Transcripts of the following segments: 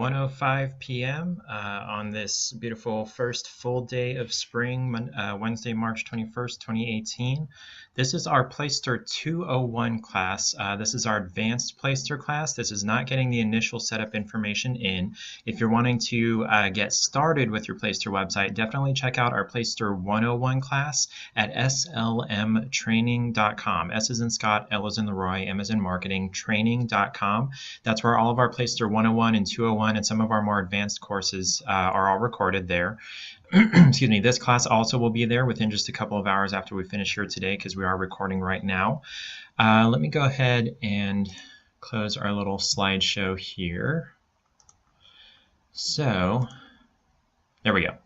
1:05 p.m. On this beautiful first full day of spring, Wednesday, March 21st, 2018. This is our Placester 201 class. This is our advanced Placester class. This is not getting the initial setup information in. If you're wanting to get started with your Placester website, definitely check out our Placester 101 class at slmtraining.com. S is in Scott, L is in Leroy, M is in marketing, training.com. That's where all of our Placester 101 and 201 and some of our more advanced courses are all recorded there. Excuse me, this class also will be there within just a couple of hours after we finish here today because we are recording right now. Let me go ahead and close our little slideshow here. So there we go.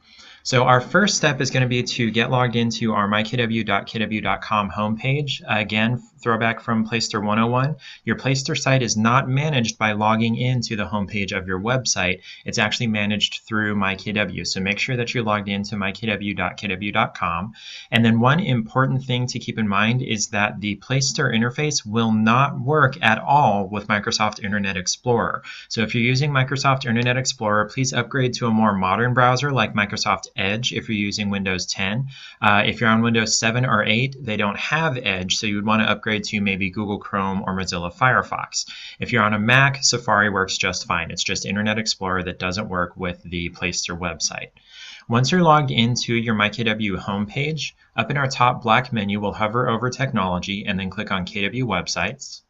So our first step is going to be to get logged into our mykw.kw.com homepage. Again, throwback from Placester 101. Your Placester site is not managed by logging into the homepage of your website. It's actually managed through mykw. So make sure that you're logged into mykw.kw.com. And then one important thing to keep in mind is that the Placester interface will not work at all with Microsoft Internet Explorer. So if you're using Microsoft Internet Explorer, please upgrade to a more modern browser like Microsoft Edge if you're using Windows 10. If you're on Windows 7 or 8, they don't have Edge, so you would want to upgrade to maybe Google Chrome or Mozilla Firefox. If you're on a Mac, Safari works just fine. It's just Internet Explorer that doesn't work with the Placester website. Once you're logged into your MyKW homepage, up in our top black menu, we'll hover over Technology and then click on KW Websites.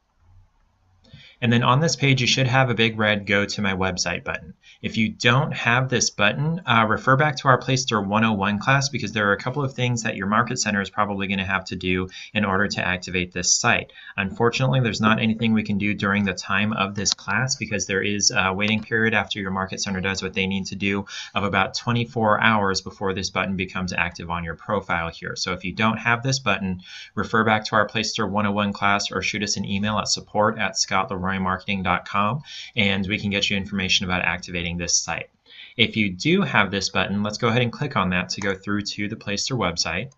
And then on this page, you should have a big red Go to My Website button. If you don't have this button, refer back to our Placester 101 class because there are a couple of things that your Market Center is probably going to have to do in order to activate this site. Unfortunately, there's not anything we can do during the time of this class because there is a waiting period after your Market Center does what they need to do of about 24 hours before this button becomes active on your profile here. So if you don't have this button, refer back to our Placester 101 class or shoot us an email at support@scottleroymarketing.com and we can get you information about activating this site. If you do have this button, let's go ahead and click on that to go through to the Placester website.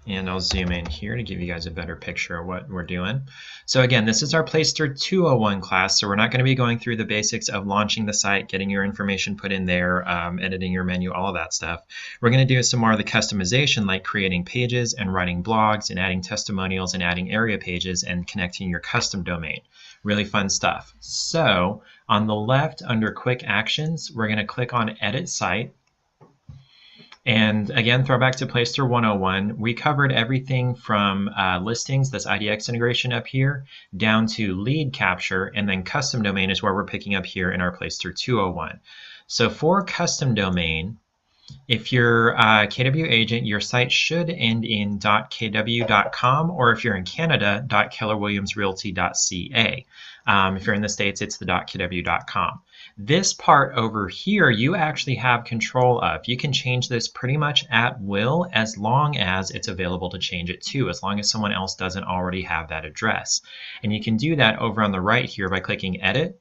And I'll zoom in here to give you guys a better picture of what we're doing. So again, this is our Placester 201 class, so we're not going to be going through the basics of launching the site, getting your information put in there, editing your menu, all of that stuff. We're going to do some more of the customization, like creating pages and writing blogs and adding testimonials and adding area pages and connecting your custom domain. Really fun stuff. So on the left under Quick Actions, we're going to click on Edit Site. And again, throw back to Placester 101. We covered everything from listings, this IDX integration up here, down to lead capture, and then custom domain is where we're picking up here in our Placester 201. So for custom domain, if you're a KW agent, your site should end in .kw.com, or if you're in Canada, .kellerwilliamsrealty.ca. If you're in the States, it's the .kw.com. This part over here, you actually have control of. You can change this pretty much at will as long as it's available to change it to, as long as someone else doesn't already have that address. And you can do that over on the right here by clicking Edit.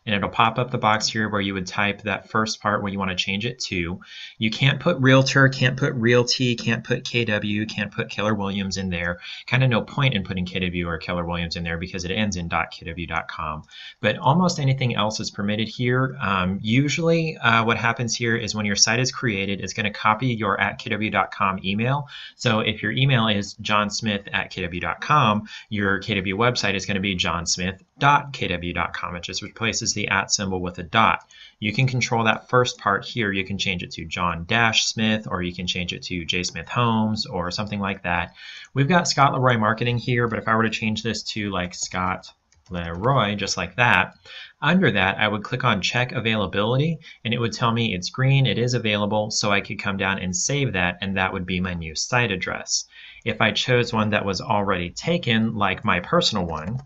And it'll pop up the box here where you would type that first part where you want to change it to. You can't put Realtor, can't put Realty, can't put KW, can't put Keller Williams in there. Kind of no point in putting KW or Keller Williams in there because it ends in .kw.com. But almost anything else is permitted here. Usually what happens here is when your site is created, it's going to copy your @kw.com email. So if your email is johnsmith@kw.com, your KW website is going to be johnsmith.kw.com. It just replaces the @ symbol with a dot. You can control that first part here. You can change it to John-Smith, or you can change it to J. Smith Homes or something like that. We've got Scott Leroy Marketing here, but if I were to change this to like Scott Leroy, just like that, under that I would click on Check Availability and it would tell me it's green, it is available, so I could come down and save that, and that would be my new site address. If I chose one that was already taken, like my personal one,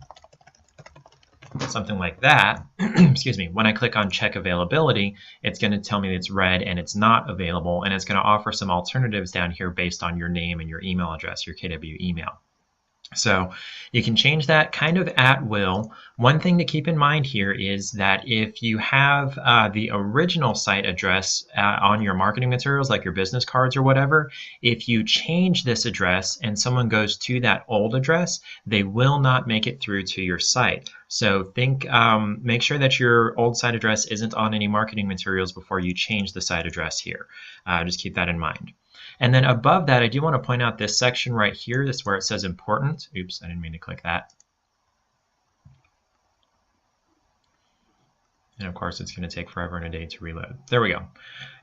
something like that, excuse me, when I click on Check Availability, it's going to tell me it's red and it's not available, and it's going to offer some alternatives down here based on your name and your email address, your KW email. So you can change that kind of at will. One thing to keep in mind here is that if you have the original site address on your marketing materials, like your business cards or whatever, if you change this address and someone goes to that old address, they will not make it through to your site. So make sure that your old site address isn't on any marketing materials before you change the site address here. Just keep that in mind. And then above that, I do want to point out this section right here. This is where it says important. Oops, I didn't mean to click that. And of course, it's going to take forever and a day to reload. There we go.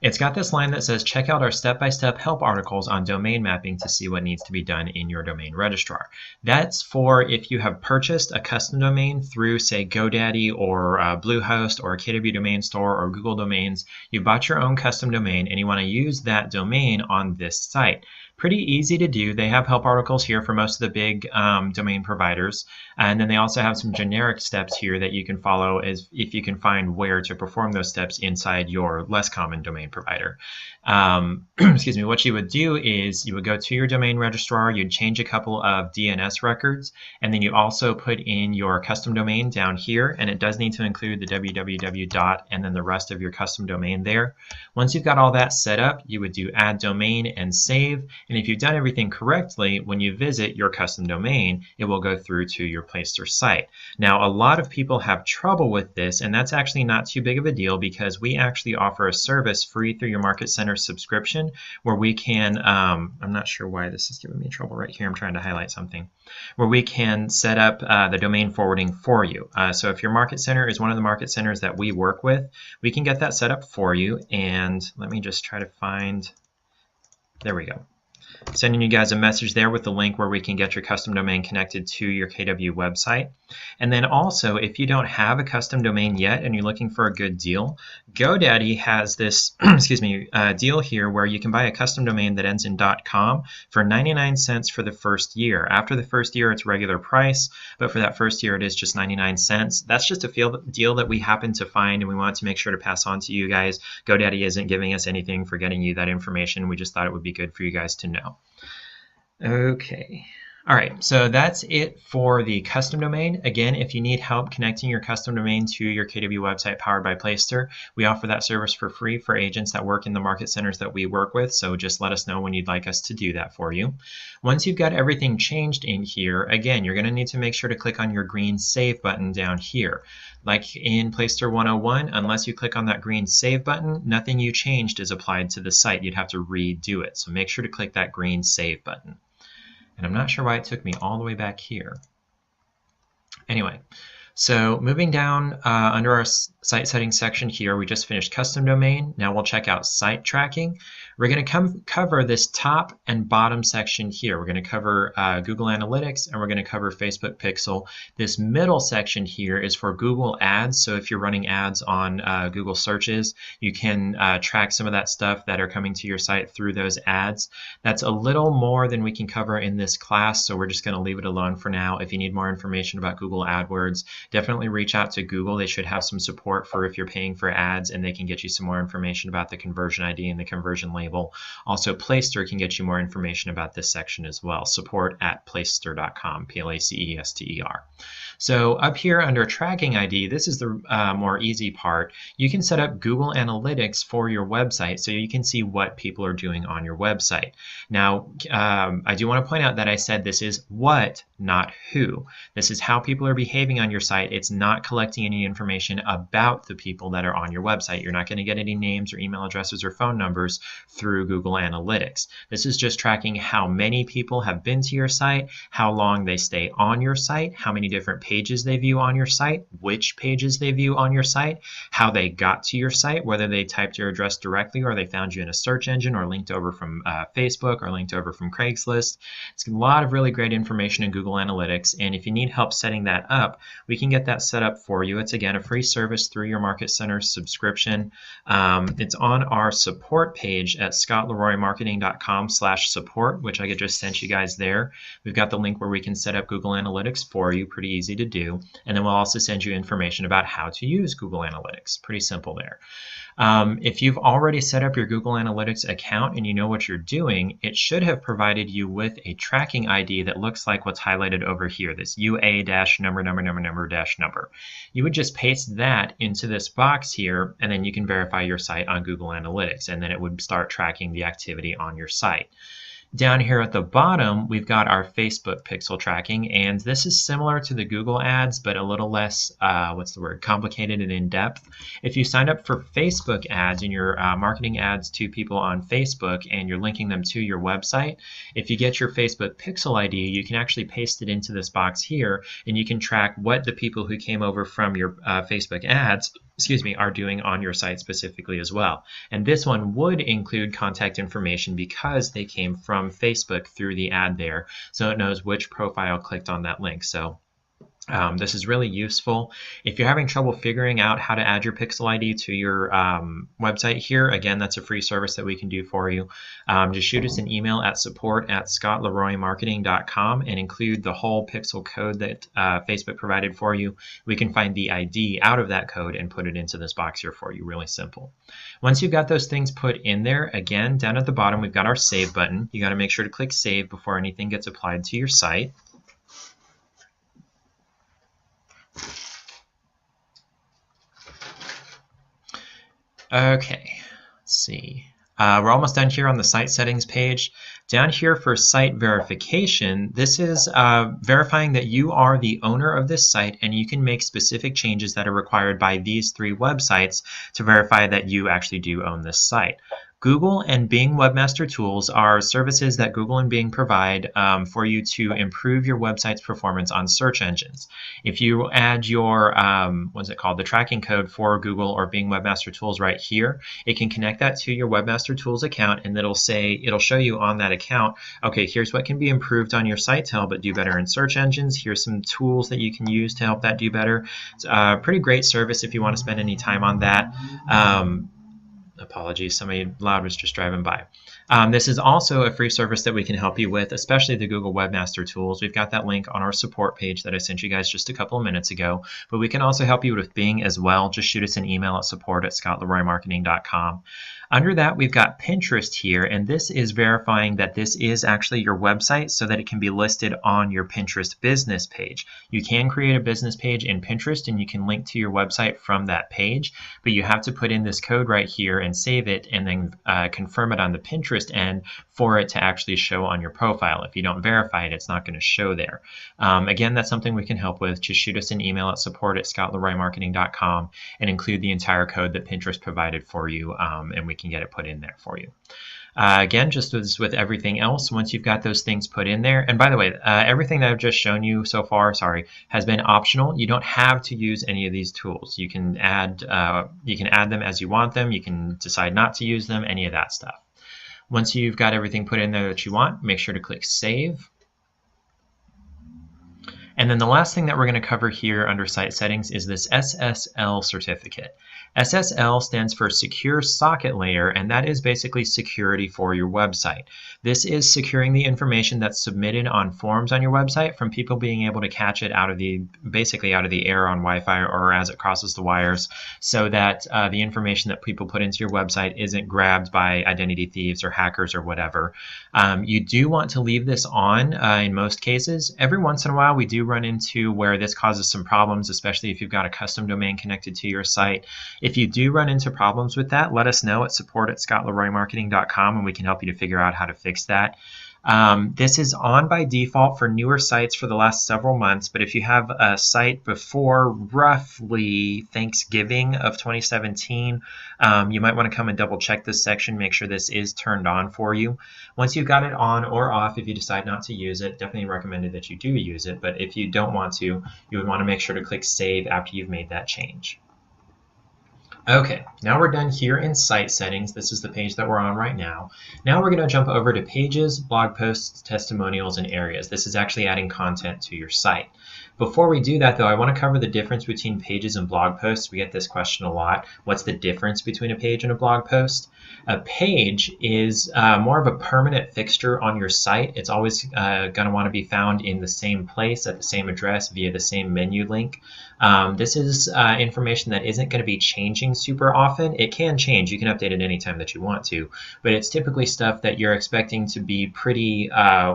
It's got this line that says, check out our step-by-step help articles on domain mapping to see what needs to be done in your domain registrar. That's for if you have purchased a custom domain through, say, GoDaddy or Bluehost or KW Domain Store or Google Domains. You bought your own custom domain and you want to use that domain on this site. Pretty easy to do. They have help articles here for most of the big domain providers. And then they also have some generic steps here that you can follow as if you can find where to perform those steps inside your less common domain provider. Excuse me, what you would do is you would go to your domain registrar, you'd change a couple of DNS records, and then you also put in your custom domain down here, and it does need to include the www dot and then the rest of your custom domain there. Once you've got all that set up, you would do add domain and save, and if you've done everything correctly, when you visit your custom domain, it will go through to your Placester site. Now, a lot of people have trouble with this, and that's actually not too big of a deal because we actually offer a service free through your Market Center subscription where we can, I'm not sure why this is giving me trouble right here. I'm trying to highlight something, where we can set up the domain forwarding for you. So if your Market Center is one of the Market Centers that we work with, we can get that set up for you. And let me just try to find, there we go. Sending you guys a message there with the link where we can get your custom domain connected to your KW website. And then also, if you don't have a custom domain yet and you're looking for a good deal, GoDaddy has this excuse me, deal here where you can buy a custom domain that ends in .com for 99 cents for the first year. After the first year, it's regular price, but for that first year, it is just 99 cents. That's just a deal that we happen to find, and we want to make sure to pass on to you guys. GoDaddy isn't giving us anything for getting you that information. We just thought it would be good for you guys to know. Okay. All right, so that's it for the custom domain. Again, if you need help connecting your custom domain to your KW website powered by Placester, we offer that service for free for agents that work in the market centers that we work with, so just let us know when you'd like us to do that for you. Once you've got everything changed in here, again, you're going to need to make sure to click on your green Save button down here. Like in Placester 101, unless you click on that green Save button, nothing you changed is applied to the site. You'd have to redo it, so make sure to click that green Save button. And I'm not sure why it took me all the way back here. Anyway, so moving down under our site settings section here, we just finished custom domain. Now we'll check out site tracking. We're going to cover this top and bottom section here. We're going to cover Google Analytics, and we're going to cover Facebook Pixel. This middle section here is for Google Ads. So if you're running ads on Google searches, you can track some of that stuff that are coming to your site through those ads. That's a little more than we can cover in this class, so we're just going to leave it alone for now. If you need more information about Google AdWords, definitely reach out to Google. They should have some support for if you're paying for ads, and they can get you some more information about the conversion ID and the conversion label. Also, Placester can get you more information about this section as well. Support at placester.com, Placester. So up here under tracking ID, this is the more easy part. You can set up Google Analytics for your website so you can see what people are doing on your website. Now, I do want to point out that I said this is what, not who. This is how people are behaving on your site. It's not collecting any information about the people that are on your website. You're not going to get any names or email addresses or phone numbers through Google Analytics. This is just tracking how many people have been to your site, how long they stay on your site, how many different pages they view on your site, which pages they view on your site, how they got to your site, whether they typed your address directly or they found you in a search engine or linked over from Facebook or linked over from Craigslist. It's a lot of really great information in Google Analytics, and if you need help setting that up, we can get that set up for you. It's again a free service through your Market Center subscription. It's on our support page at scottleroymarketing.com/support, which I just sent you guys there. We've got the link where we can set up Google Analytics for you, pretty easy to do. And then we'll also send you information about how to use Google Analytics. Pretty simple there. If you've already set up your Google Analytics account and you know what you're doing, it should have provided you with a tracking ID that looks like what's highlighted highlighted over here, this UA dash number dash number. You would just paste that into this box here, and then you can verify your site on Google Analytics, and then it would start tracking the activity on your site. Down here at the bottom, we've got our Facebook pixel tracking, and this is similar to the Google ads, but a little less, complicated and in-depth. If you sign up for Facebook ads and you're marketing ads to people on Facebook and you're linking them to your website, if you get your Facebook pixel ID, you can actually paste it into this box here, and you can track what the people who came over from your Facebook ads are doing on your site specifically as well. And this one would include contact information because they came from Facebook through the ad there, so it knows which profile clicked on that link. So this is really useful. If you're having trouble figuring out how to add your pixel ID to your website here, again, that's a free service that we can do for you. Just shoot us an email at support@scottleroymarketing.com and include the whole pixel code that Facebook provided for you. We can find the ID out of that code and put it into this box here for you. Really simple. Once you've got those things put in there, again, down at the bottom, we've got our Save button. You got to make sure to click Save before anything gets applied to your site. Okay, let's see. We're almost done here on the site settings page. Down here for site verification, this is verifying that you are the owner of this site and you can make specific changes that are required by these 3 websites to verify that you actually do own this site. Google and Bing Webmaster Tools are services that Google and Bing provide for you to improve your website's performance on search engines. If you add your, the tracking code for Google or Bing Webmaster Tools right here, it can connect that to your Webmaster Tools account, and it'll show you on that account, okay, here's what can be improved on your site to help it do better in search engines. Here's some tools that you can use to help that do better. It's a pretty great service if you want to spend any time on that. Apologies, somebody loud was just driving by. This is also a free service that we can help you with, especially the Google Webmaster Tools. We've got that link on our support page that I sent you guys just a couple of minutes ago, but we can also help you with Bing as well. Just shoot us an email at support@scottleroymarketing.com. Under that, we've got Pinterest here, and this is verifying that this is actually your website so that it can be listed on your Pinterest business page. You can create a business page in Pinterest and you can link to your website from that page, but you have to put in this code right here and save it and then confirm it on the Pinterest end for it to actually show on your profile. If you don't verify it, it's not going to show there. Again, that's something we can help with. Just shoot us an email at support@scottleroymarketing.com and include the entire code that Pinterest provided for you, and we can get it put in there for you. Again, just as with everything else, once you've got those things put in there, and by the way, everything that I've just shown you so far, has been optional. You don't have to use any of these tools. You can add them as you want them. You can decide not to use them, any of that stuff. Once you've got everything put in there that you want, make sure to click Save. And then the last thing that we're going to cover here under site settings is this SSL certificate. SSL stands for Secure Socket Layer, and that is basically security for your website. This is securing the information that's submitted on forms on your website from people being able to catch it basically out of the air on Wi-Fi or as it crosses the wires, so that the information that people put into your website isn't grabbed by identity thieves or hackers or whatever. You do want to leave this on in most cases. Every once in a while we do run into where this causes some problems, especially if you've got a custom domain connected to your site. If you do run into problems with that, let us know at support@scottleroymarketing.com and we can help you to figure out how to fix that. This is on by default for newer sites for the last several months, but if you have a site before roughly Thanksgiving of 2017, you might want to come and double check this section, make sure this is turned on for you. Once you've got it on or off, if you decide not to use it, definitely recommended that you do use it, but if you don't want to, you would want to make sure to click Save after you've made that change. Okay, now we're done here in site settings. This is the page that we're on right now. Now we're going to jump over to pages, blog posts, testimonials, and areas. This is actually adding content to your site. Before we do that, though, I want to cover the difference between pages and blog posts. We get this question a lot. What's the difference between a page and a blog post? A page is more of a permanent fixture on your site. It's always going to want to be found in the same place at the same address via the same menu link. This is information that isn't going to be changing super often. It can change. You can update it anytime that you want to, but it's typically stuff that you're expecting to be pretty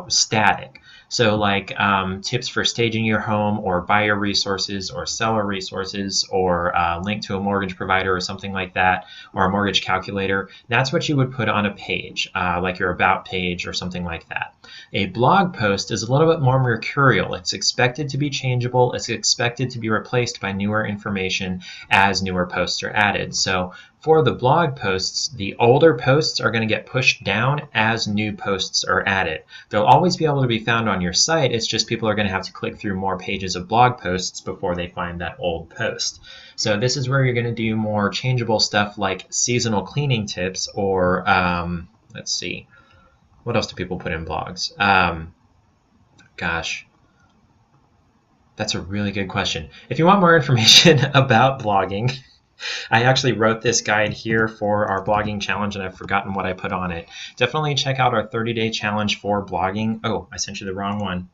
static. So like tips for staging your home, or buyer resources, or seller resources, or link to a mortgage provider or something like that, or a mortgage calculator. That's what you would put on a page, like your about page or something like that. A blog post is a little bit more mercurial. It's expected to be changeable. It's expected to be replaced by newer information as newer posts are added. So for the blog posts, the older posts are going to get pushed down as new posts are added. They'll always be able to be found on your site. It's just people are going to have to click through more pages of blog posts before they find that old post. So this is where you're going to do more changeable stuff like seasonal cleaning tips, or let's see, what else do people put in blogs? Gosh, that's a really good question. If you want more information about blogging, I actually wrote this guide here for our blogging challenge, and I've forgotten what I put on it. Definitely check out our 30-day challenge for blogging. Oh, I sent you the wrong one.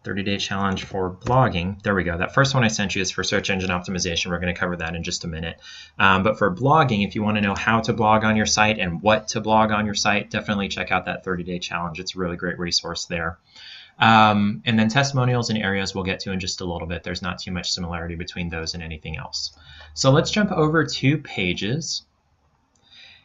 30-day challenge for blogging. There we go. That first one I sent you is for search engine optimization. We're going to cover that in just a minute. But for blogging, if you want to know how to blog on your site and what to blog on your site, definitely check out that 30-day challenge. It's a really great resource there. And then testimonials and areas we'll get to in just a little bit. There's not too much similarity between those and anything else. So let's jump over to pages.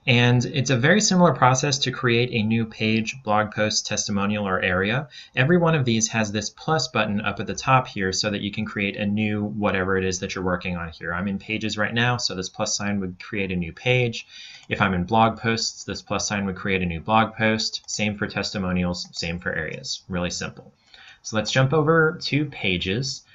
And it's a very similar process to create a new page, blog post, testimonial, or area. Every one of these has this plus button up at the top here so that you can create a new whatever it is that you're working on here. I'm in pages right now, so this plus sign would create a new page. If I'm in blog posts, this plus sign would create a new blog post. Same for testimonials, same for areas. Really simple. So let's jump over to pages.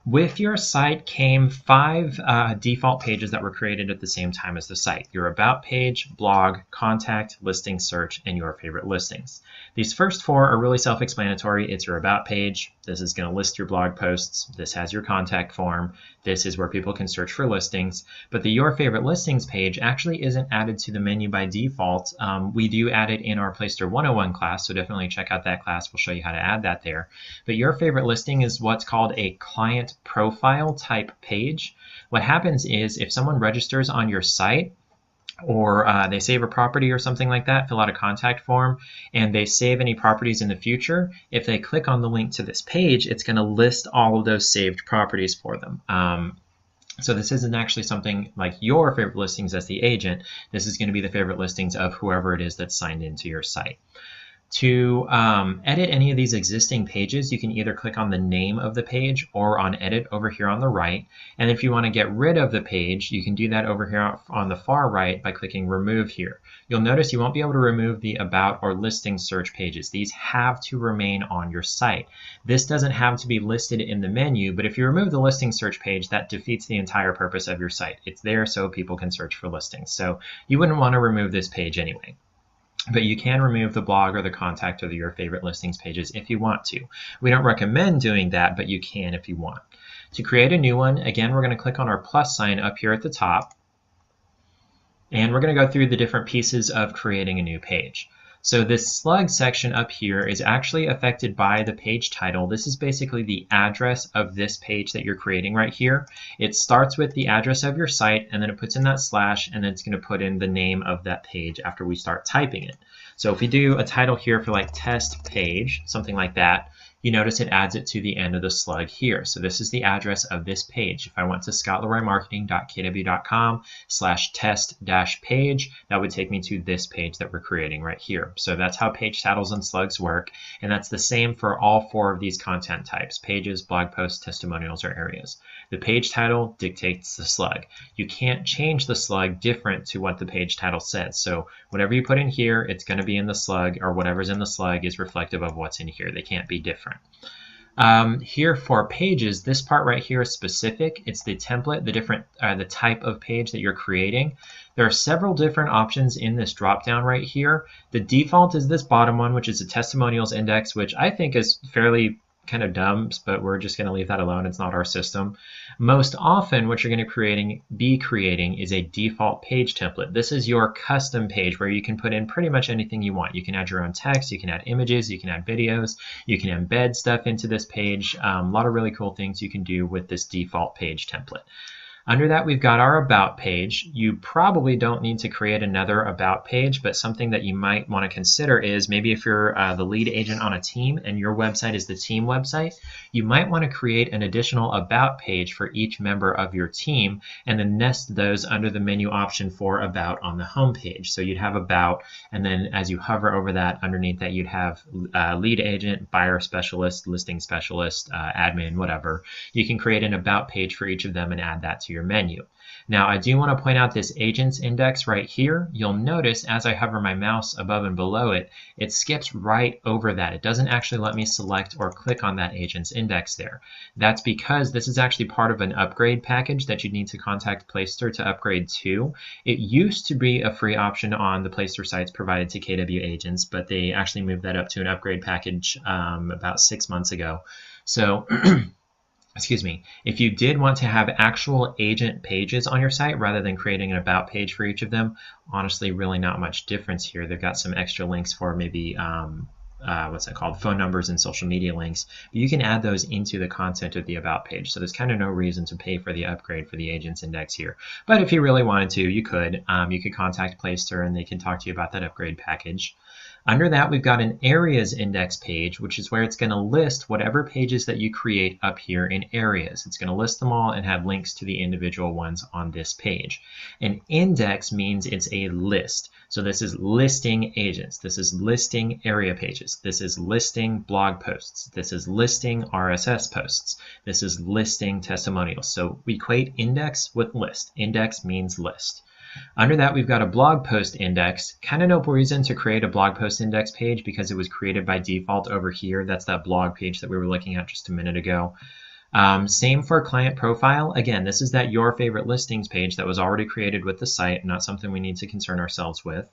With your site came 5 default pages that were created at the same time as the site: your about page, blog, contact, listing search, and your favorite listings. These first 4 are really self-explanatory. It's your about page. This is going to list your blog posts. This has your contact form. This is where people can search for listings. But the your favorite listings page actually isn't added to the menu by default. We do add it in our Placester 101 class, so definitely check out that class. We'll show you how to add that there. But your favorite listing is what's called a client profile type page. What happens is if someone registers on your site, or they save a property or something like that, fill out a contact form, and they save any properties in the future, if they click on the link to this page, it's going to list all of those saved properties for them. So this isn't actually something like your favorite listings as the agent. This is going to be the favorite listings of whoever it is that's signed into your site. To edit any of these existing pages, you can either click on the name of the page or on edit over here on the right. And if you want to get rid of the page, you can do that over here on the far right by clicking remove here. You'll notice you won't be able to remove the about or listing search pages. These have to remain on your site. This doesn't have to be listed in the menu, but if you remove the listing search page, that defeats the entire purpose of your site. It's there so people can search for listings. So you wouldn't want to remove this page anyway. But you can remove the blog or the contact or your favorite listings pages if you want to. We don't recommend doing that, but you can if you want. To create a new one, again, we're going to click on our plus sign up here at the top. And we're going to go through the different pieces of creating a new page. So this slug section up here is actually affected by the page title. This is basically the address of this page that you're creating right here. It starts with the address of your site, and then it puts in that slash, and then it's going to put in the name of that page after we start typing it. So if we do a title here for like test page, something like that, you notice it adds it to the end of the slug here. So this is the address of this page. If I went to scottleroymarketing.kw.com/test-page, that would take me to this page that we're creating right here. So that's how page titles and slugs work. And that's the same for all 4 of these content types: pages, blog posts, testimonials, or areas. The page title dictates the slug. You can't change the slug different to what the page title says. So whatever you put in here, it's going to be in the slug, or whatever's in the slug is reflective of what's in here. They can't be different. Here for pages, this part right here is specific. It's the template, the type of page that you're creating. There are several different options in this drop down right here. The default is this bottom one, which is a testimonials index, which I think is fairly kind of dumb, but we're just going to leave that alone. It's not our system. Most often what you're going to be creating is a default page template. This is your custom page where you can put in pretty much anything you want. You can add your own text, you can add images, you can add videos, you can embed stuff into this page. A lot of really cool things you can do with this default page template. Under that, we've got our About page. You probably don't need to create another About page, but something that you might want to consider is maybe if you're the lead agent on a team and your website is the team website, you might want to create an additional About page for each member of your team and then nest those under the menu option for About on the home page. So you'd have About, and then as you hover over that, underneath that you'd have lead agent, buyer specialist, listing specialist, admin, whatever. You can create an About page for each of them and add that to your menu. Now, I do want to point out this agents index right here. You'll notice as I hover my mouse above and below it, it skips right over that. It doesn't actually let me select or click on that agents index there. That's because this is actually part of an upgrade package that you need to contact Placester to upgrade to. It used to be a free option on the Placester sites provided to KW agents, but they actually moved that up to an upgrade package about 6 months ago. So excuse me, if you did want to have actual agent pages on your site rather than creating an About page for each of them, honestly, really not much difference here. They've got some extra links for maybe, what's that called, phone numbers and social media links. But you can add those into the content of the About page. So there's kind of no reason to pay for the upgrade for the agents index here. But if you really wanted to, you could. You could contact Placester and they can talk to you about that upgrade package. Under that, we've got an areas index page, which is where it's going to list whatever pages that you create up here in areas. It's going to list them all and have links to the individual ones on this page. An index means it's a list. So this is listing agents. This is listing area pages. This is listing blog posts. This is listing RSS posts. This is listing testimonials. So we equate index with list. Index means list. Under that, we've got a blog post index. Kind of no reason to create a blog post index page because it was created by default over here. That's that blog page that we were looking at just a minute ago. Same for client profile. Again, this is that your favorite listings page that was already created with the site, not something we need to concern ourselves with.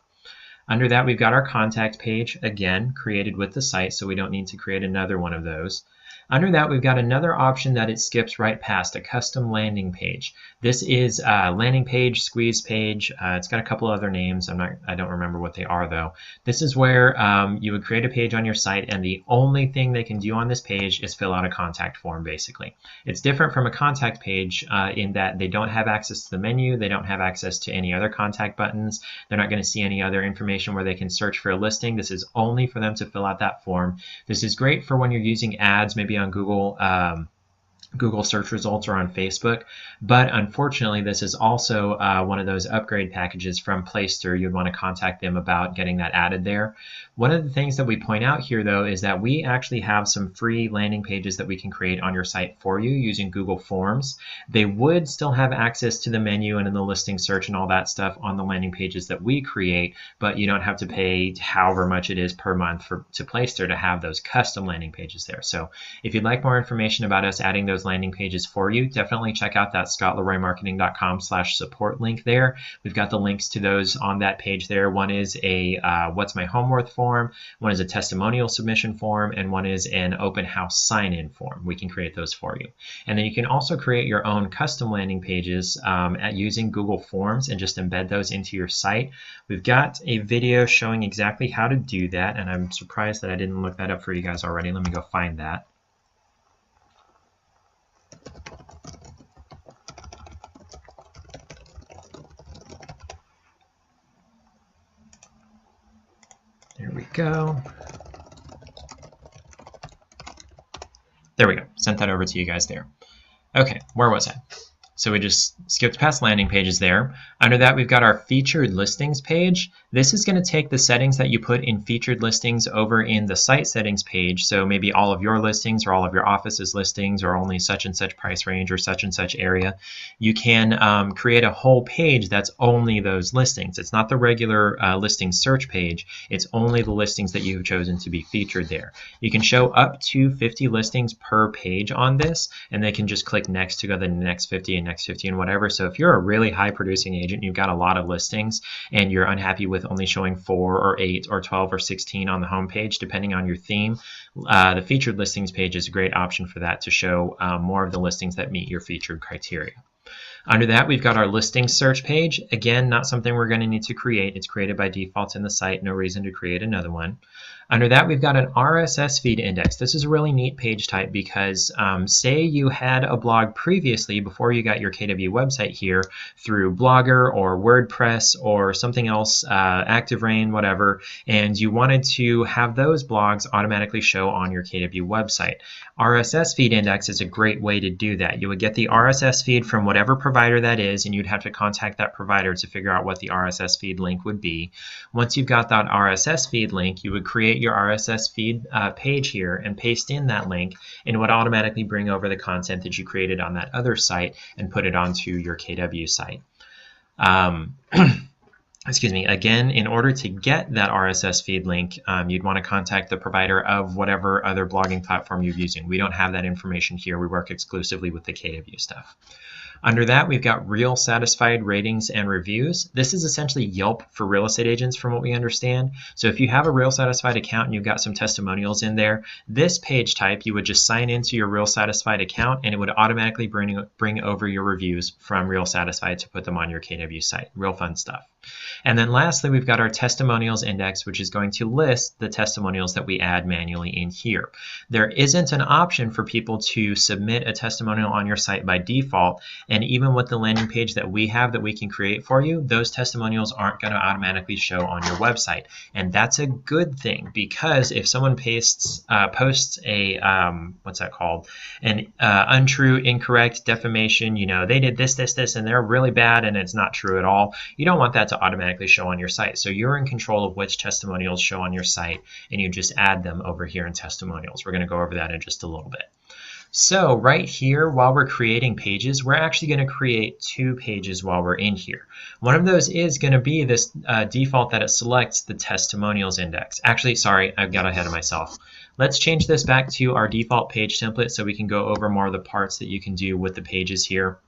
Under that, we've got our contact page, again, created with the site, so we don't need to create another one of those. Under that, we've got another option that it skips right past, a custom landing page. This is a landing page, squeeze page. It's got a couple other names. I don't remember what they are though. This is where you would create a page on your site, and the only thing they can do on this page is fill out a contact form, basically. It's different from a contact page in that they don't have access to the menu. They don't have access to any other contact buttons. They're not going to see any other information where they can search for a listing. This is only for them to fill out that form. This is great for when you're using ads, maybe on Google search results or on Facebook, but unfortunately this is also one of those upgrade packages from Placester. You'd want to contact them about getting that added there. One of the things that we point out here though is that we actually have some free landing pages that we can create on your site for you using Google Forms. They would still have access to the menu and in the listing search and all that stuff on the landing pages that we create, but you don't have to pay however much it is per month to Placester to have those custom landing pages there. So if you'd like more information about us adding those landing pages for you, definitely check out that scottleroymarketing.com/support link there. We've got the links to those on that page there. One is a what's my home worth form, one is a testimonial submission form, and one is an open house sign-in form. We can create those for you. And then you can also create your own custom landing pages using Google Forms and just embed those into your site. We've got a video showing exactly how to do that, and I'm surprised that I didn't look that up for you guys already. Let me go find that. There we go. There we go. Sent that over to you guys there. Okay, where was I? So we just skipped past landing pages there. Under that, we've got our featured listings page. This is going to take the settings that you put in featured listings over in the site settings page. So maybe all of your listings or all of your office's listings or only such and such price range or such and such area. You can create a whole page that's only those listings. It's not the regular listing search page. It's only the listings that you've chosen to be featured there. You can show up to 50 listings per page on this, and they can just click next to go to the next 50 and next 50 and whatever. So if you're a really high producing agent, you've got a lot of listings and you're unhappy with only showing 4 or 8 or 12 or 16 on the home page, depending on your theme, the featured listings page is a great option for that to show more of the listings that meet your featured criteria. Under that, we've got our listing search page. Again, not something we're going to need to create. It's created by default in the site. No reason to create another one. Under that, we've got an RSS feed index. This is a really neat page type because say you had a blog previously before you got your KW website here through Blogger or WordPress or something else, ActiveRain, whatever, and you wanted to have those blogs automatically show on your KW website. RSS feed index is a great way to do that. You would get the RSS feed from whatever provider that is, and you'd have to contact that provider to figure out what the RSS feed link would be. Once you've got that RSS feed link, you would create your RSS feed page here and paste in that link, and it would automatically bring over the content that you created on that other site and put it onto your KW site. Excuse me, again, in order to get that RSS feed link, you'd want to contact the provider of whatever other blogging platform you're using. We don't have that information here. We work exclusively with the KW stuff. Under that, we've got real satisfied ratings and reviews. This is essentially Yelp for real estate agents from what we understand. So if you have a real satisfied account and you've got some testimonials in there, this page type, you would just sign into your real satisfied account and it would automatically bring over your reviews from real satisfied to put them on your KW site. Real fun stuff. And then lastly, we've got our testimonials index, which is going to list the testimonials that we add manually in here. There isn't an option for people to submit a testimonial on your site by default. And even with the landing page that we have that we can create for you, those testimonials aren't going to automatically show on your website. And that's a good thing, because if someone posts a, what's that called? An untrue, incorrect, defamation, you know, they did this, and they're really bad and it's not true at all. You don't want that to automatically show on your site. So you're in control of which testimonials show on your site, and you just add them over here in testimonials. We're going to go over that in just a little bit. So right here, while we're creating pages, we're actually going to create 2 pages while we're in here. One of those is going to be this default that it selects the testimonials index. Actually, sorry, I got ahead of myself. Let's change this back to our default page template so we can go over more of the parts that you can do with the pages here.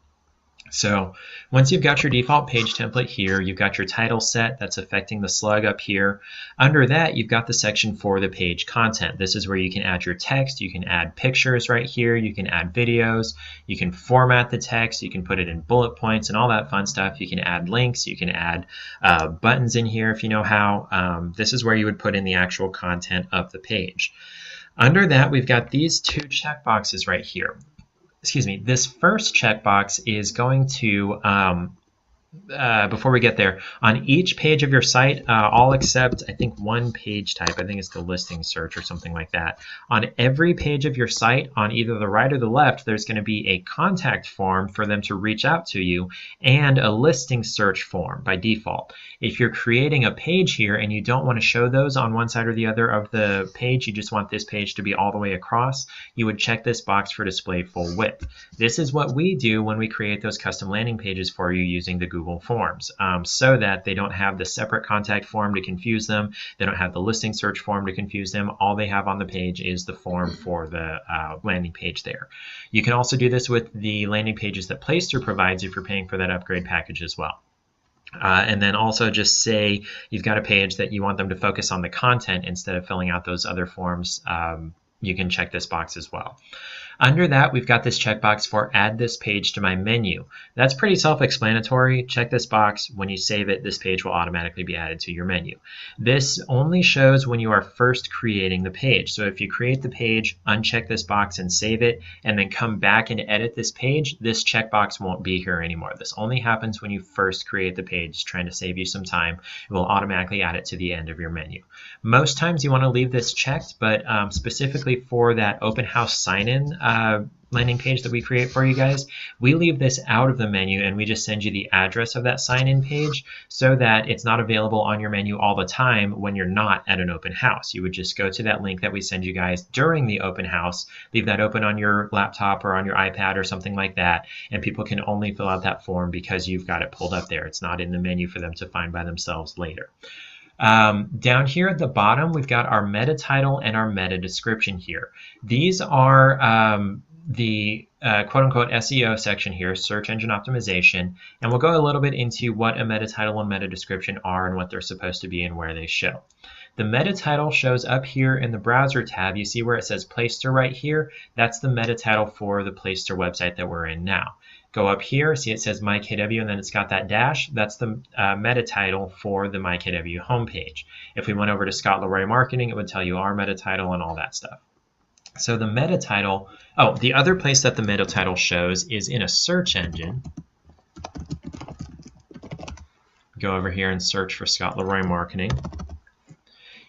So once you've got your default page template here, you've got your title set that's affecting the slug up here. Under that, you've got the section for the page content. This is where you can add your text, you can add pictures right here, you can add videos, you can format the text, you can put it in bullet points and all that fun stuff. You can add links, you can add buttons in here if you know how. This is where you would put in the actual content of the page. Under that, we've got these 2 checkboxes right here. Excuse me, this first checkbox is going to, before we get there, on each page of your site, all except I think one page type, I think it's the listing search or something like that. On every page of your site, on either the right or the left, there's going to be a contact form for them to reach out to you and a listing search form by default. If you're creating a page here and you don't want to show those on one side or the other of the page, you just want this page to be all the way across, you would check this box for display full width. This is what we do when we create those custom landing pages for you using the Google Forms, so that they don't have the separate contact form to confuse them. They don't have the listing search form to confuse them. All they have on the page is the form for the landing page there. You can also do this with the landing pages that Placester provides if you're paying for that upgrade package as well. And then also just say you've got a page that you want them to focus on the content instead of filling out those other forms. You can check this box as well. Under that, we've got this checkbox for add this page to my menu. That's pretty self-explanatory. Check this box. When you save it, this page will automatically be added to your menu. This only shows when you are first creating the page. So if you create the page, uncheck this box and save it, and then come back and edit this page, this checkbox won't be here anymore. This only happens when you first create the page, trying to save you some time. It will automatically add it to the end of your menu. Most times you want to leave this checked, but specifically for that open house sign-in landing page that we create for you guys, we leave this out of the menu and we just send you the address of that sign-in page so that it's not available on your menu all the time when you're not at an open house. You would just go to that link that we send you guys during the open house, leave that open on your laptop or on your iPad or something like that, and people can only fill out that form because you've got it pulled up there. It's not in the menu for them to find by themselves later. Down here at the bottom, we've got our meta title and our meta description here. These are the quote-unquote SEO section here, search engine optimization, and we'll go a little bit into what a meta title and meta description are and what they're supposed to be and where they show. The meta title shows up here in the browser tab. You see where it says Placester right here? That's the meta title for the Placester website that we're in now. go up here, see it says MyKW, and then it's got that dash. That's the meta title for the MyKW homepage. If we went over to Scott Leroy Marketing, it would tell you our meta title and all that stuff. So the meta title, oh, the other place that the meta title shows is in a search engine. Go over here and search for Scott Leroy Marketing.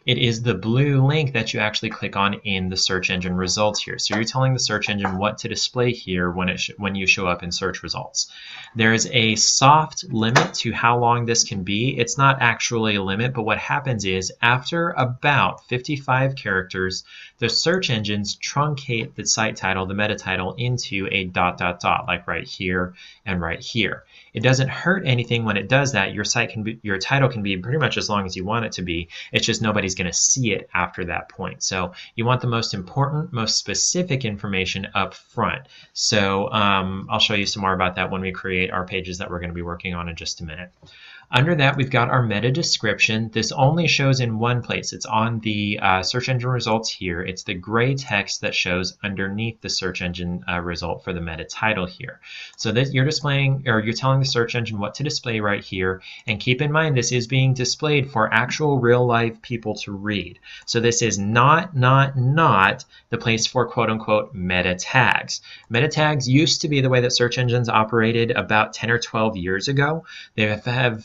It is the blue link that you actually click on in the search engine results here. So you're telling the search engine what to display here when you show up in search results. There is a soft limit to how long this can be. It's not actually a limit, but what happens is after about 55 characters, the search engines truncate the site title, the meta title, into a ... like right here and right here. It doesn't hurt anything when it does that. Your title can be pretty much as long as you want it to be. It's just nobody's going to see it after that point. So you want the most important, most specific information up front. So I'll show you some more about that when we create our pages that we're going to be working on in just a minute. Under that, we've got our meta description. This only shows in one place. It's on the search engine results here. It's the gray text that shows underneath the search engine result for the meta title here. So that you're displaying, or you're telling the search engine what to display right here. And keep in mind, this is being displayed for actual real life people to read. So this is not the place for quote unquote meta tags. Meta tags used to be the way that search engines operated about 10 or 12 years ago. They have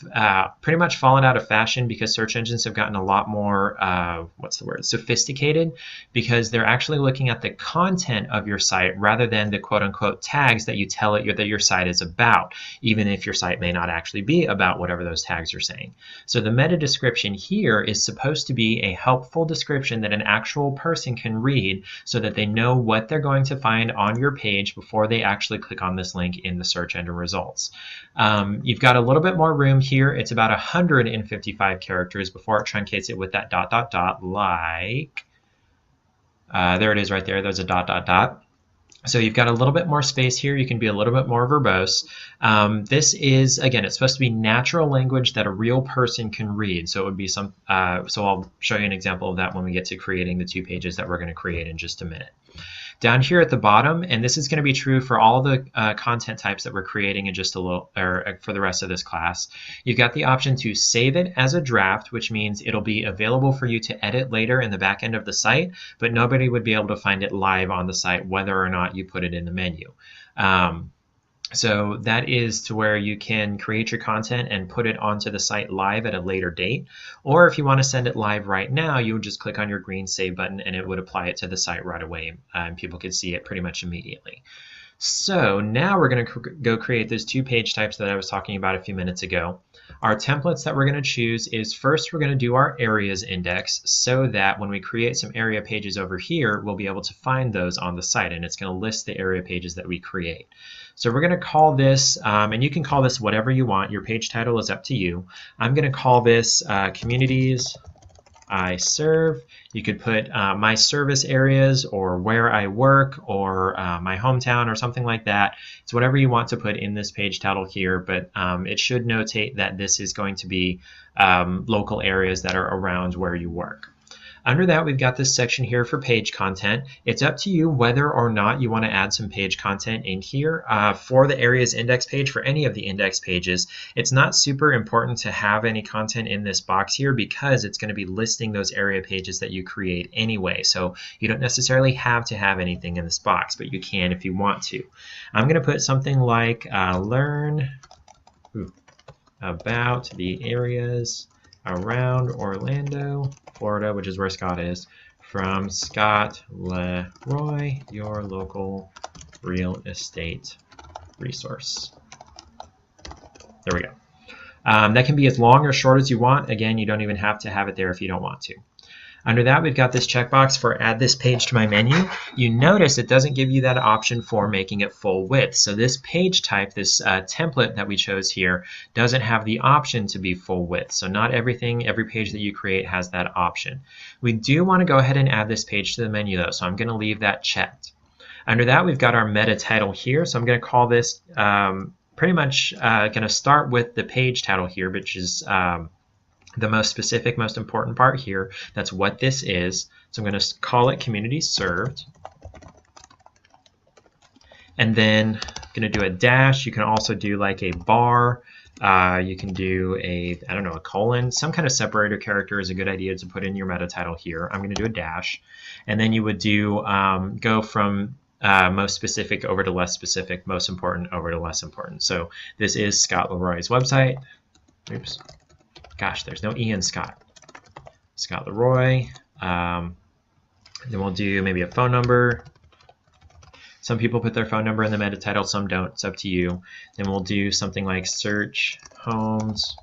pretty much fallen out of fashion because search engines have gotten a lot more, sophisticated, because they're actually looking at the content of your site rather than the quote-unquote tags that you tell it that your site is about, even if your site may not actually be about whatever those tags are saying. So the meta description here is supposed to be a helpful description that an actual person can read so that they know what they're going to find on your page before they actually click on this link in the search engine results. You've got a little bit more room here. It's about 155 characters before it truncates it with that ... like there it is right there. There's a ... So you've got a little bit more space here. You can be a little bit more verbose. This is, again, it's supposed to be natural language that a real person can read. So it would be so I'll show you an example of that when we get to creating the 2 pages that we're going to create in just a minute. Down here at the bottom, and this is going to be true for all the content types that we're creating in just a little, or for the rest of this class, you've got the option to save it as a draft, which means it'll be available for you to edit later in the back end of the site, but nobody would be able to find it live on the site whether or not you put it in the menu. So that is to where you can create your content and put it onto the site live at a later date. Or if you want to send it live right now, you would just click on your green save button and it would apply it to the site right away, and people could see it pretty much immediately. So now we're going to go create those 2 page types that I was talking about a few minutes ago. Our templates that we're going to choose is, first we're going to do our areas index so that when we create some area pages over here, we'll be able to find those on the site, and it's going to list the area pages that we create. So we're going to call this, and you can call this whatever you want. Your page title is up to you. I'm going to call this Communities I Serve. You could put my service areas or where I work or my hometown or something like that. It's whatever you want to put in this page title here, but it should notate that this is going to be local areas that are around where you work. Under that, we've got this section here for page content. It's up to you whether or not you want to add some page content in here. For the areas index page, for any of the index pages, it's not super important to have any content in this box here because it's going to be listing those area pages that you create anyway. So you don't necessarily have to have anything in this box, but you can if you want to. I'm going to put something like learn about the areas around Orlando, Florida, which is where Scott is, from Scott Leroy, your local real estate resource. There we go. That can be as long or short as you want. Again, you don't even have to have it there if you don't want to. Under that, we've got this checkbox for add this page to my menu. You notice it doesn't give you that option for making it full width. So this page type, this template that we chose here, doesn't have the option to be full width. So not every page that you create has that option. We do want to go ahead and add this page to the menu though, so I'm going to leave that checked. Under that, we've got our meta title here. So I'm going to call this pretty much going to start with the page title here, which is the most specific, most important part here. That's what this is. So I'm going to call it Community Served. And then Going to do a dash. You can also do like a bar. You can do a, I don't know, a colon. Some kind of separator character is a good idea to put in your meta title here. I'm going to do a dash. And then you would do go from most specific over to less specific, most important over to less important. So this is Scott Leroy's website. Oops. Gosh, there's no E in Scott. Scott Leroy. Then we'll do maybe a phone number. Some people put their phone number in the meta title, some don't. It's up to you. Then we'll do something like search homes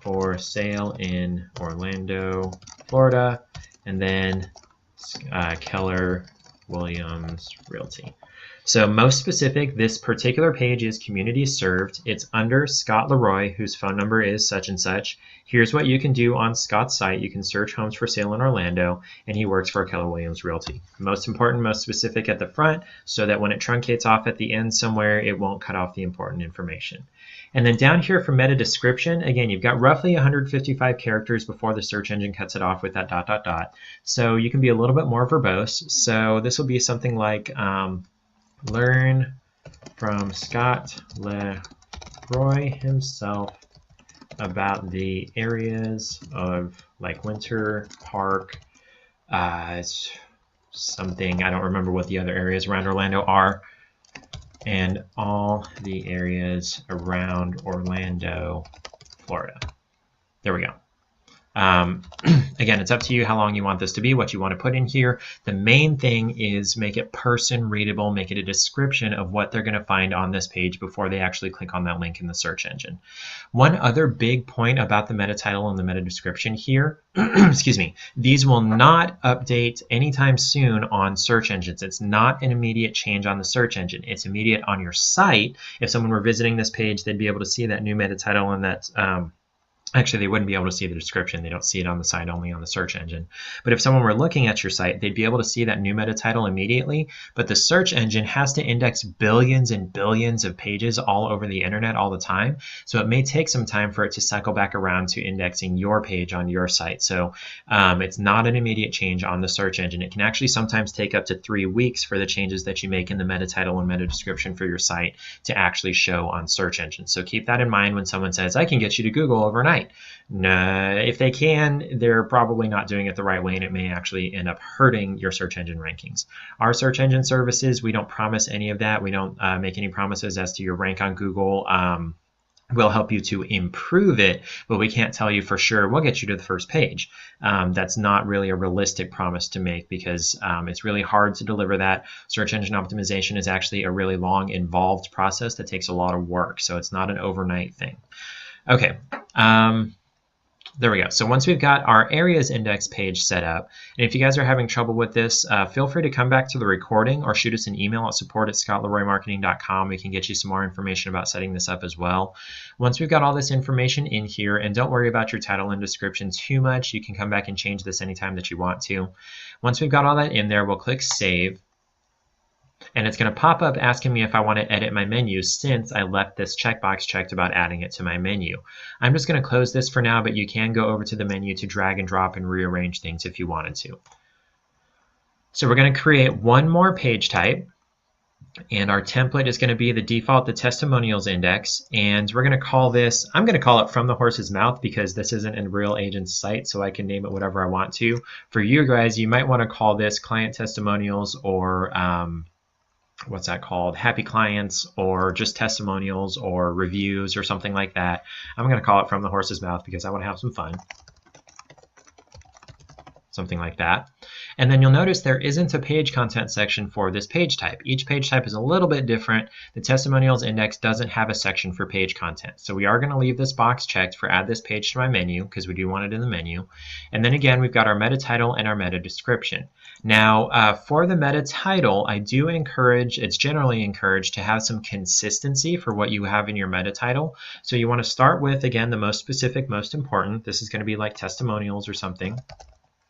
for sale in Orlando, Florida, and then Keller Williams Realty. So most specific, this particular page is community served. It's under Scott Leroy, whose phone number is such and such. Here's what you can do on Scott's site. You can search homes for sale in Orlando, and he works for Keller Williams Realty. Most important, most specific at the front, so that when it truncates off at the end somewhere, it won't cut off the important information. And then down here for meta description, again, you've got roughly 155 characters before the search engine cuts it off with that ... So you can be a little bit more verbose. So this will be something like learn from Scott Leroy himself about the areas of like Winter Park, something, I don't remember what the other areas around Orlando are, and all the areas around Orlando, Florida. There we go. Again, it's up to you how long you want this to be, what you want to put in here. The main thing is make it person readable, make it a description of what they're going to find on this page before they actually click on that link in the search engine. One other big point about the meta title and the meta description here, excuse me, these will not update anytime soon on search engines. It's not an immediate change on the search engine. It's immediate on your site. If someone were visiting this page, they'd be able to see that new meta title and that actually, they wouldn't be able to see the description. They don't see it on the site, only on the search engine. But if someone were looking at your site, they'd be able to see that new meta title immediately. But the search engine has to index billions and billions of pages all over the internet all the time. So it may take some time for it to cycle back around to indexing your page on your site. So it's not an immediate change on the search engine. It can actually sometimes take up to 3 weeks for the changes that you make in the meta title and meta description for your site to actually show on search engines. So keep that in mind when someone says, I can get you to Google overnight. No, if they can, they're probably not doing it the right way, and it may actually end up hurting your search engine rankings. Our search engine services, we don't promise any of that. We don't make any promises as to your rank on Google. We'll help you to improve it, but we can't tell you for sure we'll get you to the first page. That's not really a realistic promise to make because it's really hard to deliver that. Search engine optimization is actually a really long, involved process that takes a lot of work, so it's not an overnight thing. Okay. There we go. So once we've got our areas index page set up, and if you guys are having trouble with this, feel free to come back to the recording or shoot us an email at support@scottleroymarketing.com. We can get you some more information about setting this up as well. Once we've got all this information in here, and don't worry about your title and description too much, you can come back and change this anytime that you want to. Once we've got all that in there, we'll click Save. And it's going to pop up asking me if I want to edit my menu since I left this checkbox checked about adding it to my menu. I'm just going to close this for now, but you can go over to the menu to drag and drop and rearrange things if you wanted to. So we're going to create one more page type, and our template is going to be the default, the testimonials index, and we're going to call this, I'm going to call it From the Horse's Mouth because this isn't a real agent's site, so I can name it whatever I want to. For you guys, you might want to call this Client Testimonials or what's that called? Happy Clients, or just testimonials or reviews or something like that. I'm going to call it From the Horse's Mouth because I want to have some fun. Something like that. And then you'll notice there isn't a page content section for this page type. Each page type is a little bit different. The testimonials index doesn't have a section for page content. So we are going to leave this box checked for add this page to my menu because we do want it in the menu. And then again, we've got our meta title and our meta description. Now, for the meta title, I do encourage, it's generally encouraged to have some consistency for what you have in your meta title. So you want to start with, again, the most specific, most important. This is going to be like testimonials or something.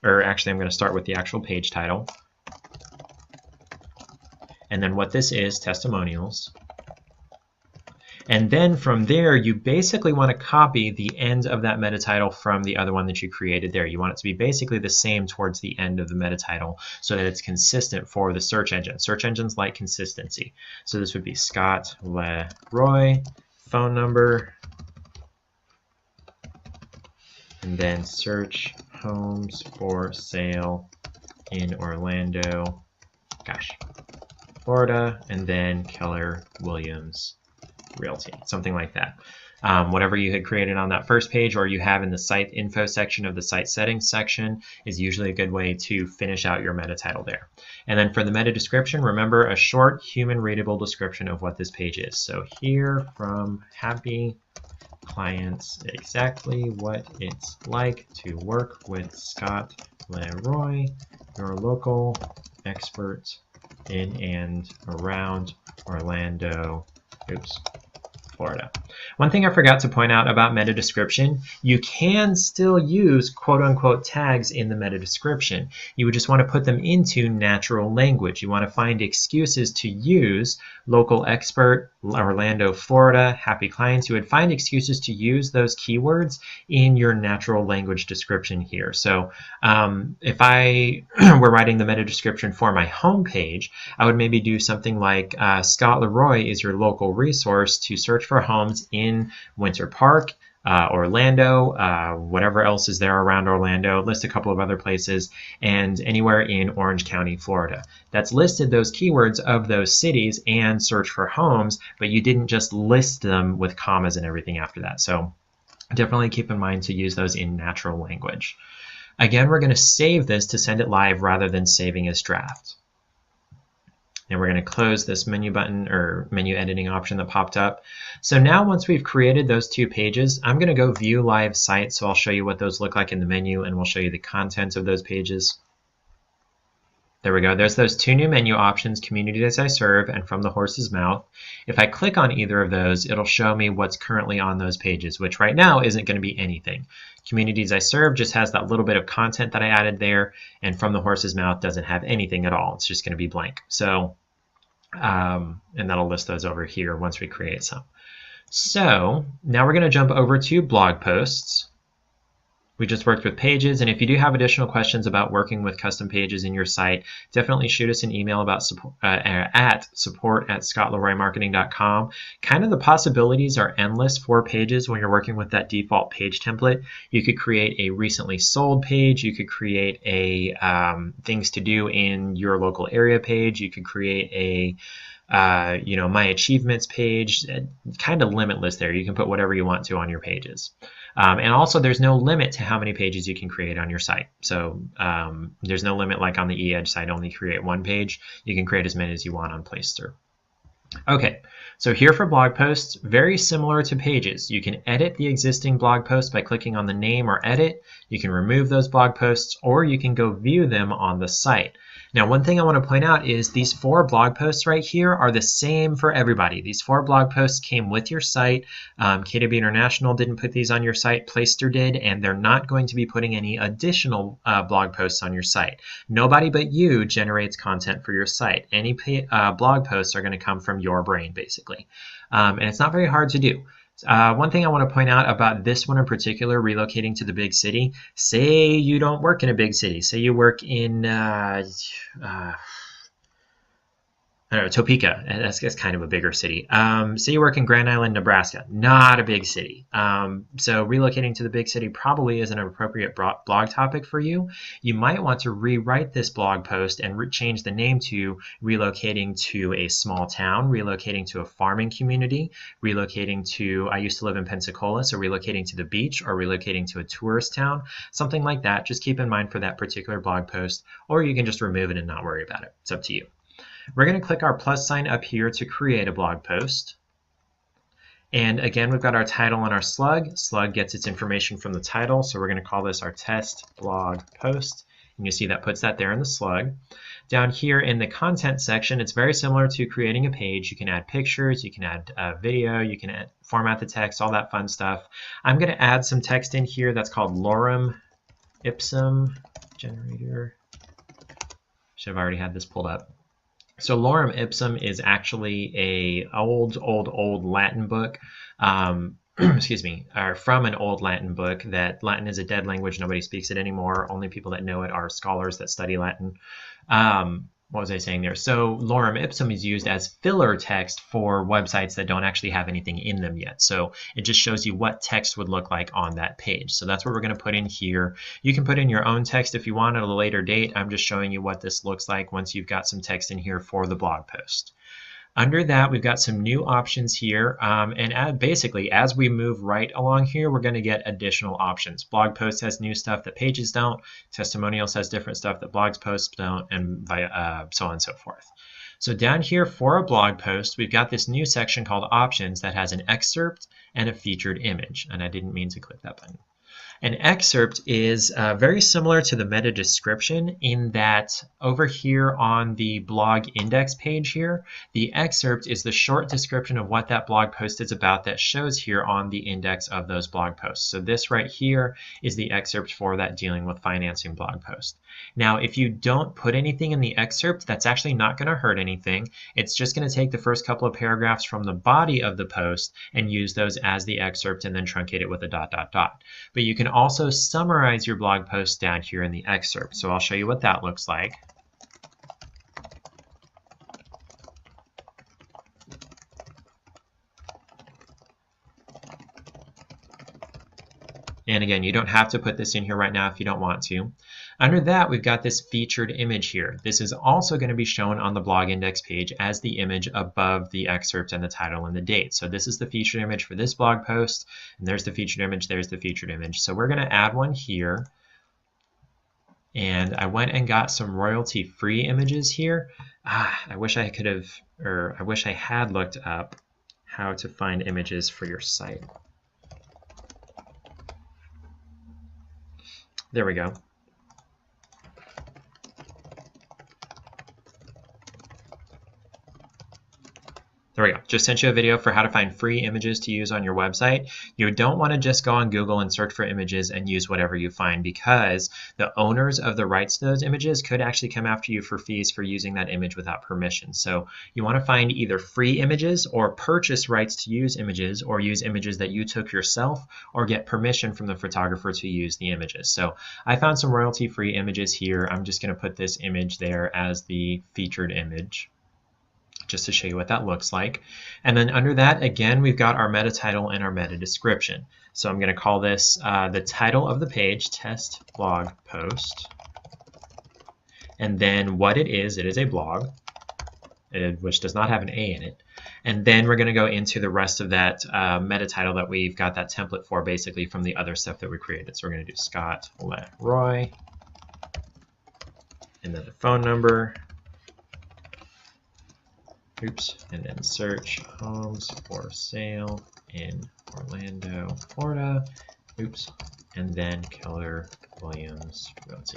Or actually, I'm going to start with the actual page title. And then what this is, testimonials. And then from there, you basically want to copy the end of that meta title from the other one that you created there. You want it to be basically the same towards the end of the meta title so that it's consistent for the search engine. Search engines like consistency. So this would be Scott Leroy, phone number, and then search homes for sale in Orlando, Florida, and then Keller Williams Realty, something like that. Whatever you had created on that first page or you have in the site info section of the site settings section is usually a good way to finish out your meta title there. And then for the meta description, remember a short human readable description of what this page is. So hear from happy clients exactly what it's like to work with Scott Leroy, your local expert in and around Orlando, Florida. One thing I forgot to point out about meta description, you can still use quote-unquote tags in the meta description. You would just want to put them into natural language. You want to find excuses to use local expert, Orlando, Florida, happy clients. You would find excuses to use those keywords in your natural language description here. So if I were writing the meta description for my home page, I would maybe do something like Scott Leroy is your local resource to search for homes in Winter Park, Orlando, whatever else is there around Orlando, list a couple of other places, and anywhere in Orange County, Florida. That's listed those keywords of those cities and search for homes, but you didn't just list them with commas and everything after that. So definitely keep in mind to use those in natural language. Again, we're going to save this to send it live rather than saving as draft. And we're going to close this menu button or menu editing option that popped up. So now once we've created those two pages, I'm going to go view live site. So I'll show you what those look like in the menu and we'll show you the content of those pages. There we go. There's those two new menu options, Communities I Serve and From the Horse's Mouth. If I click on either of those, it'll show me what's currently on those pages, which right now isn't going to be anything. Communities I Serve just has that little bit of content that I added there, and From the Horse's Mouth doesn't have anything at all. It's just going to be blank. So, and that'll list those over here once we create some. So now we're going to jump over to blog posts. We just worked with pages, and if you do have additional questions about working with custom pages in your site, definitely shoot us an email about support@scottleroymarketing.com. Kind of the possibilities are endless for pages when you're working with that default page template. You could create a recently sold page. You could create a things to do in your local area page. You could create a my achievements page. Kind of limitless there. You can put whatever you want to on your pages. And also there's no limit to how many pages you can create on your site. So there's no limit like on the eEdge site, only create one page. You can create as many as you want on Placester. Okay, so here for blog posts, very similar to pages. You can edit the existing blog post by clicking on the name or edit. You can remove those blog posts, or you can go view them on the site. Now, one thing I want to point out is these 4 blog posts right here are the same for everybody. These 4 blog posts came with your site. KW International didn't put these on your site. Placester did, and they're not going to be putting any additional blog posts on your site. Nobody but you generates content for your site. Any blog posts are going to come from your brain, basically. And it's not very hard to do. One thing I want to point out about this one in particular, relocating to the big city, say you don't work in a big city. Say you work in I don't know, Topeka. That's kind of a bigger city. Say you work in Grand Island, Nebraska. Not a big city. So relocating to the big city probably isn't an appropriate blog topic for you. You might want to rewrite this blog post and change the name to relocating to a small town, relocating to a farming community, relocating to, I used to live in Pensacola, so relocating to the beach or relocating to a tourist town, something like that. Just keep in mind for that particular blog post, or you can just remove it and not worry about it. It's up to you. We're going to click our plus sign up here to create a blog post. And again, we've got our title and our slug. Slug gets its information from the title, so we're going to call this our test blog post. And you see that puts that there in the slug. Down here in the content section, it's very similar to creating a page. You can add pictures, you can add video, you can format the text, all that fun stuff. I'm going to add some text in here that's called lorem ipsum generator. Should have already had this pulled up. So Lorem Ipsum is actually a old Latin book. Excuse me, or from an old Latin book. That Latin is a dead language. Nobody speaks it anymore. Only people that know it are scholars that study Latin. What was I saying there? So Lorem Ipsum is used as filler text for websites that don't actually have anything in them yet. So it just shows you what text would look like on that page. So that's what we're going to put in here. You can put in your own text if you want at a later date. I'm just showing you what this looks like once you've got some text in here for the blog post. Under that, we've got some new options here, and basically, as we move right along here, we're going to get additional options. Blog post has new stuff that pages don't. Testimonials has different stuff that blog posts don't, and so on and so forth. So down here for a blog post, we've got this new section called Options that has an excerpt and a featured image, and I didn't mean to click that button. An excerpt is very similar to the meta description in that over here on the blog index page here, the excerpt is the short description of what that blog post is about that shows here on the index of those blog posts. So this right here is the excerpt for that dealing with financing blog post. Now, if you don't put anything in the excerpt, that's actually not going to hurt anything. It's just going to take the first couple of paragraphs from the body of the post and use those as the excerpt and then truncate it with a ... But you can also summarize your blog post down here in the excerpt. So I'll show you what that looks like. And again, you don't have to put this in here right now if you don't want to. Under that, we've got this featured image here. This is also going to be shown on the blog index page as the image above the excerpt and the title and the date. So this is the featured image for this blog post, and there's the featured image, there's the featured image. So we're going to add one here. And I went and got some royalty-free images here. I wish I could have, or I wish I had looked up how to find images for your site. There we go. There we go. Just sent you a video for how to find free images to use on your website. You don't want to just go on Google and search for images and use whatever you find, because the owners of the rights to those images could actually come after you for fees for using that image without permission. So you want to find either free images or purchase rights to use images, or use images that you took yourself, or get permission from the photographer to use the images. So I found some royalty-free images here. I'm just going to put this image there as the featured image, just to show you what that looks like. And then under that, again, we've got our meta title and our meta description. So I'm going to call this the title of the page, test blog post. And then what it is a blog, which does not have an A in it. And then we're going to go into the rest of that meta title that we've got that template for, basically from the other stuff that we created. So we're going to do Scott Leroy, and then the phone number. Oops, and then search homes for sale in Orlando, Florida. Oops, and then Keller Williams Realty.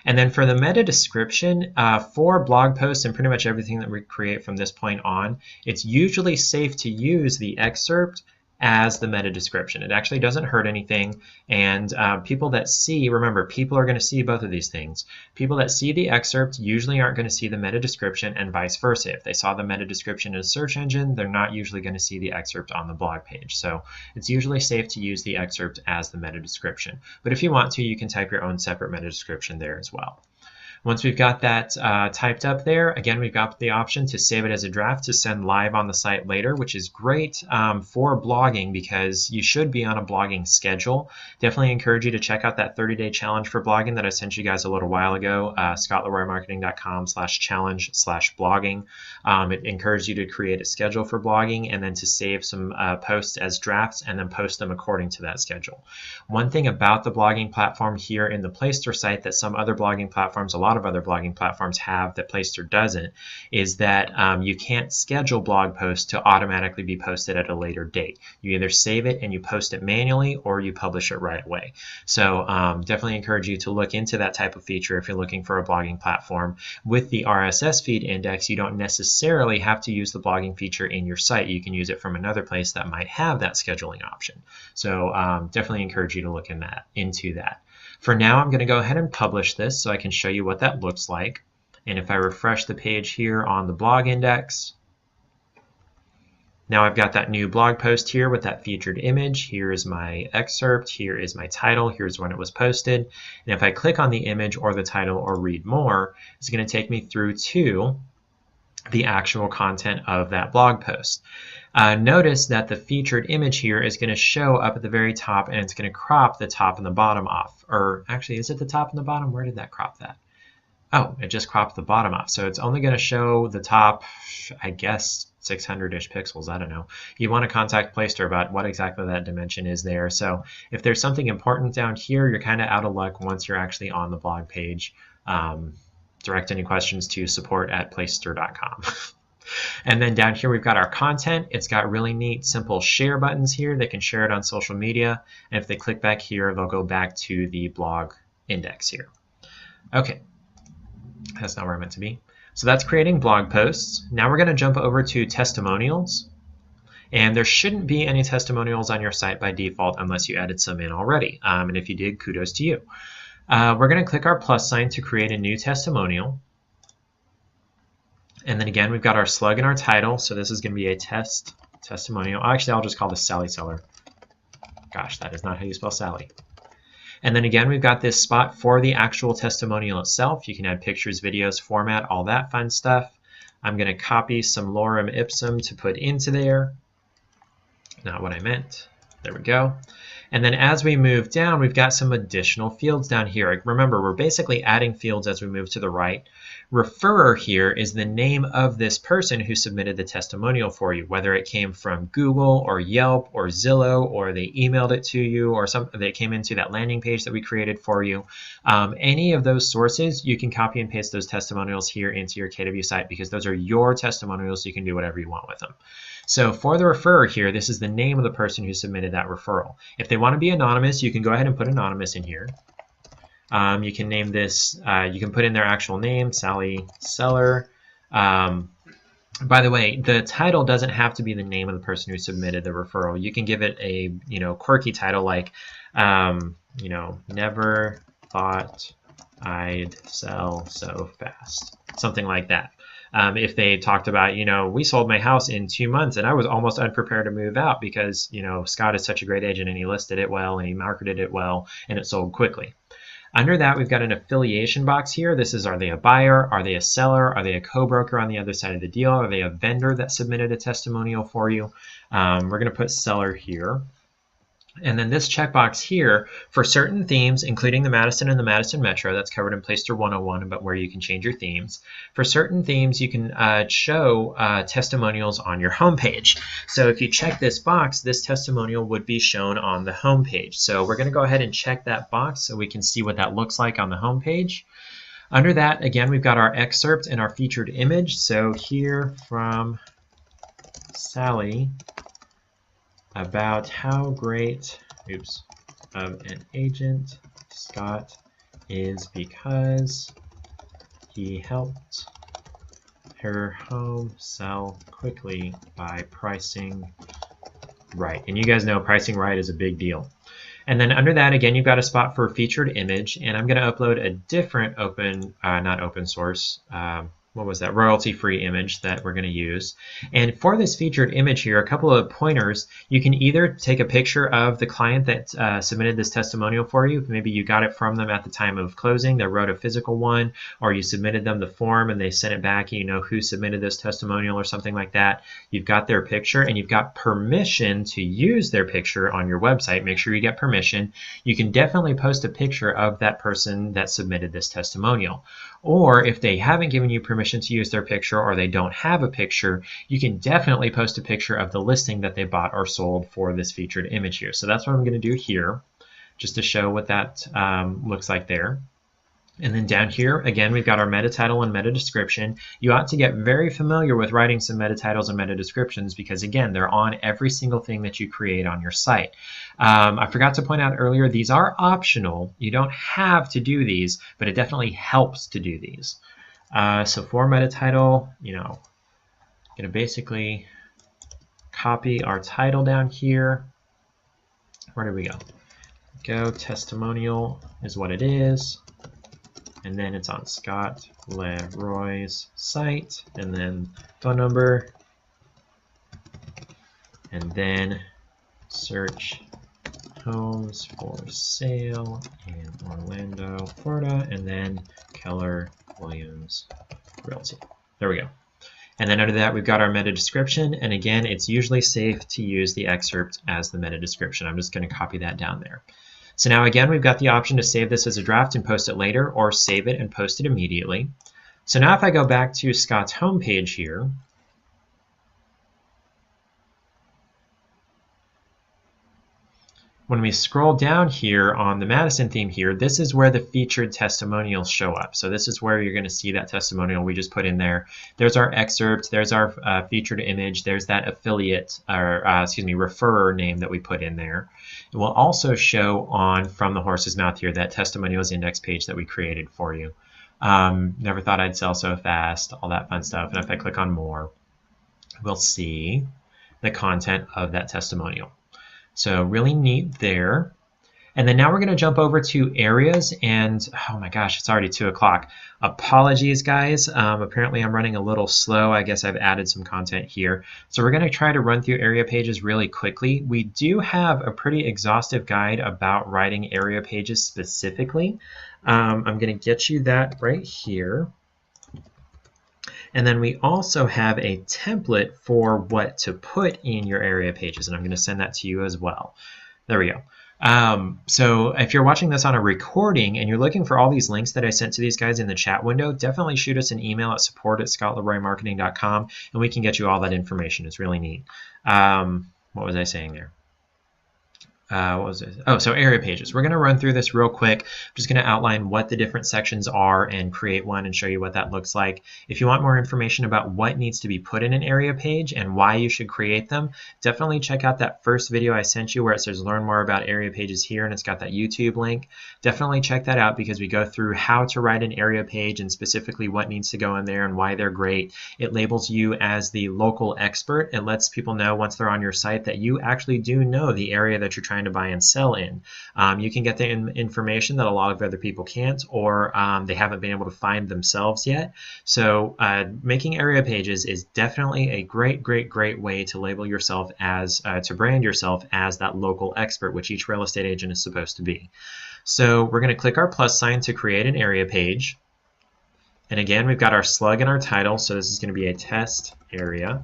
And then for the meta description, for blog posts and pretty much everything that we create from this point on, it's usually safe to use the excerpt as the meta description. It actually doesn't hurt anything, and people that see, remember, people are going to see both of these things. People that see the excerpt usually aren't going to see the meta description, and vice versa. If they saw the meta description in a search engine, they're not usually going to see the excerpt on the blog page. So it's usually safe to use the excerpt as the meta description. But if you want to, you can type your own separate meta description there as well. Once we've got that typed up there, again, we've got the option to save it as a draft to send live on the site later, which is great for blogging, because you should be on a blogging schedule. Definitely encourage you to check out that 30-day challenge for blogging that I sent you guys a little while ago, scottleroymarketing.com/challenge/blogging. It encourages you to create a schedule for blogging and then to save some posts as drafts and then post them according to that schedule. One thing about the blogging platform here in the Placester site that some other blogging platforms, a lot of other blogging platforms have that Placester doesn't, is that you can't schedule blog posts to automatically be posted at a later date. You either save it and you post it manually, or you publish it right away. So definitely encourage you to look into that type of feature if you're looking for a blogging platform. With the RSS feed index, you don't necessarily have to use the blogging feature in your site. You can use it from another place that might have that scheduling option. So definitely encourage you to look into that. For now, I'm going to go ahead and publish this so I can show you what that looks like. And if I refresh the page here on the blog index, now I've got that new blog post here with that featured image. Here is my excerpt. Here is my title. Here's when it was posted. And if I click on the image or the title or read more, it's going to take me through to the actual content of that blog post. Notice that the featured image here is going to show up at the very top, and it's going to crop the top and the bottom off. Or actually, is it the top and the bottom? Where did that crop that? Oh, it just cropped the bottom off. So it's only going to show the top, I guess, 600-ish pixels. I don't know. You want to contact Placester about what exactly that dimension is there. So if there's something important down here, you're kind of out of luck once you're actually on the blog page. Direct any questions to support@placester.com. And then down here we've got our content. It's got really neat simple share buttons here. They can share it on social media, and if they click back here, they'll go back to the blog index here. Okay, that's not where I meant to be. So that's creating blog posts. Now we're going to jump over to testimonials, and there shouldn't be any testimonials on your site by default unless you added some in already, and if you did, kudos to you. We're going to click our plus sign to create a new testimonial. And then again, we've got our slug in our title. So this is going to be a testimonial. Actually, I'll just call this Sally Seller. Gosh, that is not how you spell Sally. And then again, we've got this spot for the actual testimonial itself. You can add pictures, videos, format, all that fun stuff. I'm going to copy some lorem ipsum to put into there. Not what I meant. There we go. And then as we move down, we've got some additional fields down here. Remember, we're basically adding fields as we move to the right. Referrer here is the name of this person who submitted the testimonial for you, whether it came from Google or Yelp or Zillow, or they emailed it to you, or they came into that landing page that we created for you. Any of those sources, you can copy and paste those testimonials here into your KW site, because those are your testimonials. So you can do whatever you want with them. So for the referrer here, this is the name of the person who submitted that referral. If they want to be anonymous, you can go ahead and put anonymous in here. You can name this, you can put in their actual name, Sally Seller. By the way, the title doesn't have to be the name of the person who submitted the referral. You can give it a, quirky title like, never thought I'd sell so fast. Something like that. If they talked about, we sold my house in 2 months and I was almost unprepared to move out because, Scott is such a great agent and he listed it well and he marketed it well and it sold quickly. Under that, we've got an affiliation box here. This is, are they a buyer? Are they a seller? Are they a co-broker on the other side of the deal? Are they a vendor that submitted a testimonial for you? We're going to put seller here. And then this checkbox here for certain themes, including the Madison and the Madison Metro, that's covered in Placester 101 about where you can change your themes. For certain themes, you can show testimonials on your homepage. So if you check this box, this testimonial would be shown on the homepage. So we're going to go ahead and check that box so we can see what that looks like on the homepage. Under that, again, we've got our excerpt and our featured image. So here from Sally, about how great of an agent Scott is because he helped her home sell quickly by pricing right. And you guys know pricing right is a big deal. And then under that, again, you've got a spot for featured image, and I'm going to upload a different not open source, what was that, royalty-free image that we're going to use. And for this featured image here, a couple of pointers. You can either take a picture of the client that submitted this testimonial for you. Maybe you got it from them at the time of closing, they wrote a physical one, or you submitted them the form and they sent it back, you know who submitted this testimonial or something like that. You've got their picture and you've got permission to use their picture on your website. Make sure you get permission. You can definitely post a picture of that person that submitted this testimonial. Or if they haven't given you permission to use their picture, or they don't have a picture, you can definitely post a picture of the listing that they bought or sold for this featured image here. So that's what I'm going to do here, just to show what that looks like there. And then down here, again, we've got our meta title and meta description. You ought to get very familiar with writing some meta titles and meta descriptions because, again, they're on every single thing that you create on your site. I forgot to point out earlier, these are optional. You don't have to do these, but it definitely helps to do these. So for meta title, you know, I'm going to basically copy our title down here. Where did we go? Testimonial is what it is. and then it's on Scott Leroy's site, and then phone number, and then search homes for sale in Orlando, Florida, and then Keller Williams Realty. There we go. And then under that, we've got our meta description. And again, it's usually safe to use the excerpt as the meta description. I'm just going to copy that down there. So now again, we've got the option to save this as a draft and post it later, or save it and post it immediately. So now if I go back to Scott's homepage here, when we scroll down here on the Madison theme here, this is where the featured testimonials show up. So this is where you're going to see that testimonial we just put in there. There's our excerpt, there's our featured image, there's that affiliate, or referrer name that we put in there. It will also show on From the Horse's Mouth here, that testimonials index page that we created for you. Never thought I'd sell so fast, all that fun stuff. And if I click on more, we'll see the content of that testimonial. So really neat there. And then now we're going to jump over to areas, and oh my gosh, it's already 2 o'clock. Apologies, guys. Apparently I'm running a little slow. I guess I've added some content here. So we're going to try to run through area pages really quickly. We do have a pretty exhaustive guide about writing area pages specifically. I'm going to get you that right here. And then we also have a template for what to put in your area pages, and I'm going to send that to you as well. There we go. So if you're watching this on a recording and you're looking for all these links that I sent to these guys in the chat window, definitely shoot us an email at support@scottleroymarketing.com, and we can get you all that information. It's really neat. What was I saying there? What was it? Oh, so area pages. We're going to run through this real quick. I'm just going to outline what the different sections are and create one and show you what that looks like. If you want more information about what needs to be put in an area page and why you should create them, definitely check out that first video I sent you where it says learn more about area pages here, and it's got that YouTube link. Definitely check that out because we go through how to write an area page and specifically what needs to go in there and why they're great. It labels you as the local expert. It lets people know once they're on your site that you actually do know the area that you're trying to buy and sell in. You can get the information that a lot of other people can't, or they haven't been able to find themselves yet. So making area pages is definitely a great way to label yourself as, to brand yourself as that local expert, which each real estate agent is supposed to be. So we're going to click our plus sign to create an area page. And again, we've got our slug and our title. So this is going to be a test area.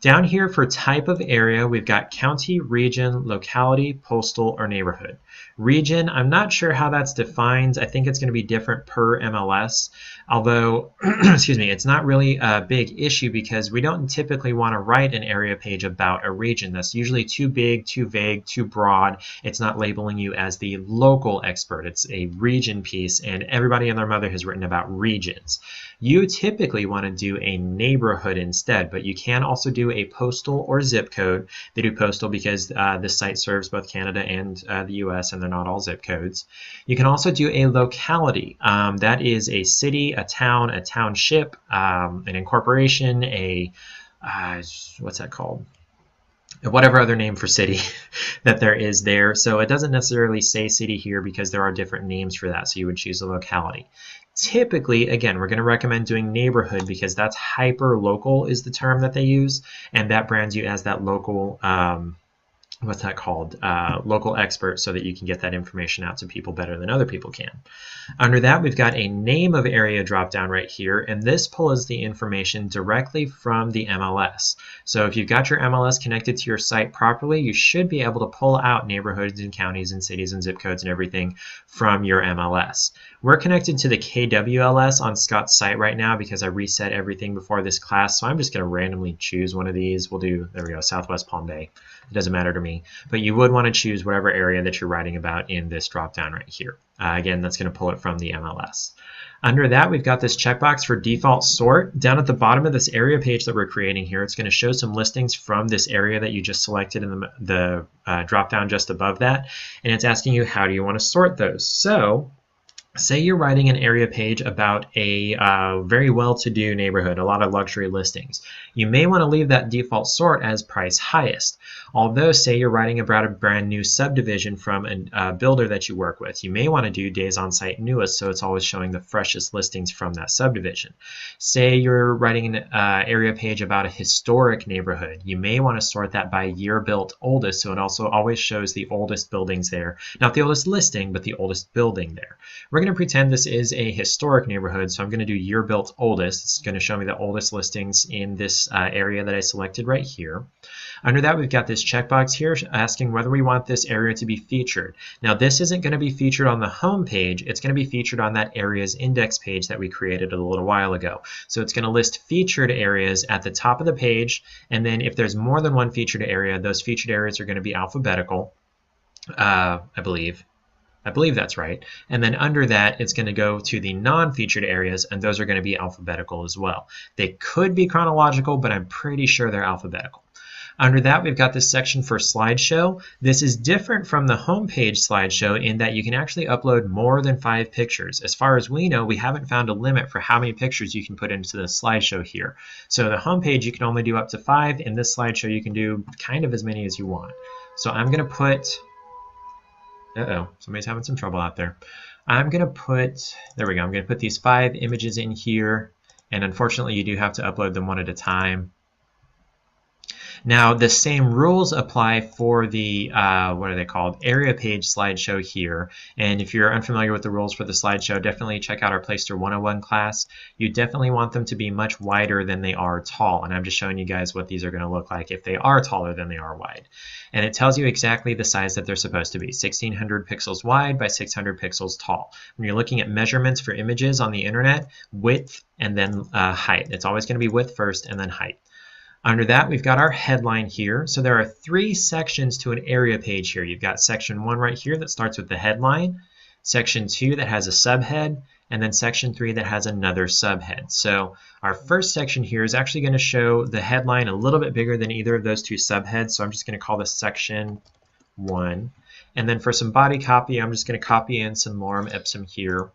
Down here for type of area, we've got county, region, locality, postal, or neighborhood. Region, I'm not sure how that's defined. I think it's going to be different per MLS, although, excuse me, it's not really a big issue because we don't typically want to write an area page about a region. That's usually too big, too vague, too broad. It's not labeling you as the local expert. It's a region piece, and everybody and their mother has written about regions. You typically want to do a neighborhood instead, but you can also do a postal or zip code. They do postal because this site serves both Canada and the US, and they're not all zip codes. You can also do a locality. That is a city, a town, a township, an incorporation, a what's that called? Whatever other name for city that there is there. So it doesn't necessarily say city here because there are different names for that. So you would choose a locality. Typically, again, we're going to recommend doing neighborhood because that's hyper local is the term that they use, and that brands you as that local, what's that called? Local expert, so that you can get that information out to people better than other people can. Under that, we've got a name of area drop down right here, and this pulls the information directly from the MLS. So if you've got your MLS connected to your site properly, you should be able to pull out neighborhoods and counties and cities and zip codes and everything from your MLS. We're connected to the KWLS on Scott's site right now because I reset everything before this class, so I'm just going to randomly choose one of these. We'll do, there we go, Southwest Palm Bay. It doesn't matter to me, but you would want to choose whatever area that you're writing about in this drop down right here. Again, that's going to pull it from the MLS. Under that, we've got this checkbox for default sort. Down at the bottom of this area page that we're creating here, it's going to show some listings from this area that you just selected in the drop down just above that, and it's asking you how do you want to sort those. So Say you're writing an area page about a very well-to-do neighborhood, a lot of luxury listings. You may want to leave that default sort as price highest. Although, say you're writing about a brand new subdivision from a builder that you work with, you may want to do days on site newest, so it's always showing the freshest listings from that subdivision. Say you're writing an area page about a historic neighborhood. You may want to sort that by year built oldest, so it also always shows the oldest buildings there. Not the oldest listing, but the oldest building there. We're going to pretend this is a historic neighborhood, so I'm going to do year built oldest. It's going to show me the oldest listings in this area that I selected right here. Under that, we've got this checkbox here asking whether we want this area to be featured. Now, this isn't going to be featured on the home page. It's going to be featured on that area's index page that we created a little while ago. So it's going to list featured areas at the top of the page, and then if there's more than one featured area, those featured areas are going to be alphabetical, I believe. I believe that's right. And then under that, it's going to go to the non-featured areas, and those are going to be alphabetical as well. They could be chronological, but I'm pretty sure they're alphabetical. Under that, we've got this section for slideshow. This is different from the homepage slideshow in that you can actually upload more than 5 pictures. As far as we know, we haven't found a limit for how many pictures you can put into the slideshow here. So the homepage, you can only do up to 5. In this slideshow, you can do kind of as many as you want. So I'm going to put... Uh-oh, somebody's having some trouble out there. I'm going to put... There we go. I'm going to put these 5 images in here. And unfortunately, you do have to upload them one at a time. Now, the same rules apply for the, what are they called, area page slideshow here. And if you're unfamiliar with the rules for the slideshow, definitely check out our Placester 101 class. You definitely want them to be much wider than they are tall. And I'm just showing you guys what these are going to look like if they are taller than they are wide. And it tells you exactly the size that they're supposed to be, 1600 pixels wide by 600 pixels tall. When you're looking at measurements for images on the internet, width and then height. It's always going to be width first and then height. Under that, we've got our headline here. So there are 3 sections to an area page here. You've got section 1 right here that starts with the headline, section 2 that has a subhead, and then section 3 that has another subhead. So our first section here is actually going to show the headline a little bit bigger than either of those 2 subheads. So I'm just going to call this section 1. And then for some body copy, I'm just going to copy in some lorem ipsum here.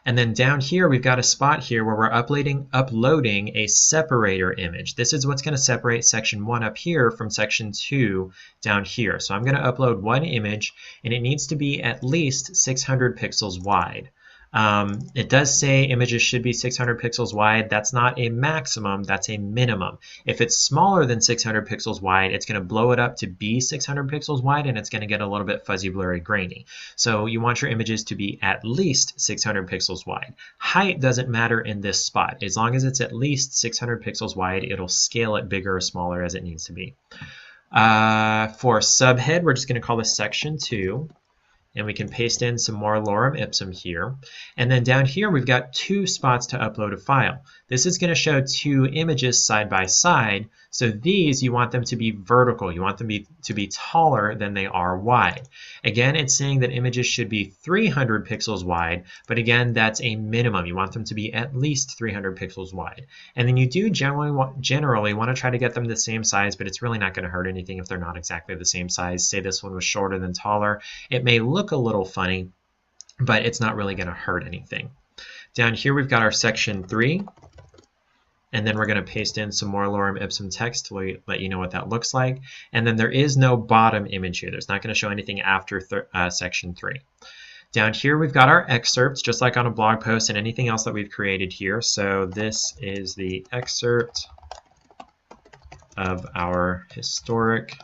And then down here, we've got a spot here where we're uploading a separator image. This is what's going to separate section 1 up here from section 2 down here. So I'm going to upload one image, and it needs to be at least 600 pixels wide. It does say images should be 600 pixels wide. That's not a maximum, that's a minimum. If it's smaller than 600 pixels wide, it's going to blow it up to be 600 pixels wide, and it's going to get a little bit fuzzy, blurry, grainy. So you want your images to be at least 600 pixels wide. Height doesn't matter in this spot. As long as it's at least 600 pixels wide, it'll scale it bigger or smaller as it needs to be. For subhead, we're just going to call this section 2. And we can paste in some more lorem ipsum here. And then down here, we've got 2 spots to upload a file. This is going to show 2 images side by side. So these, you want them to be vertical. You want them to be taller than they are wide. Again, it's saying that images should be 300 pixels wide. But again, that's a minimum. You want them to be at least 300 pixels wide. And then you do generally want to try to get them the same size, but it's really not going to hurt anything if they're not exactly the same size. Say this one was shorter than taller. It may look a little funny, but it's not really going to hurt anything. Down here we've got our section 3, and then we're going to paste in some more lorem ipsum text to let you know what that looks like. And then there is no bottom image here. There's not going to show anything after section 3. Down here we've got our excerpts, just like on a blog post and anything else that we've created here. So this is the excerpt of our historic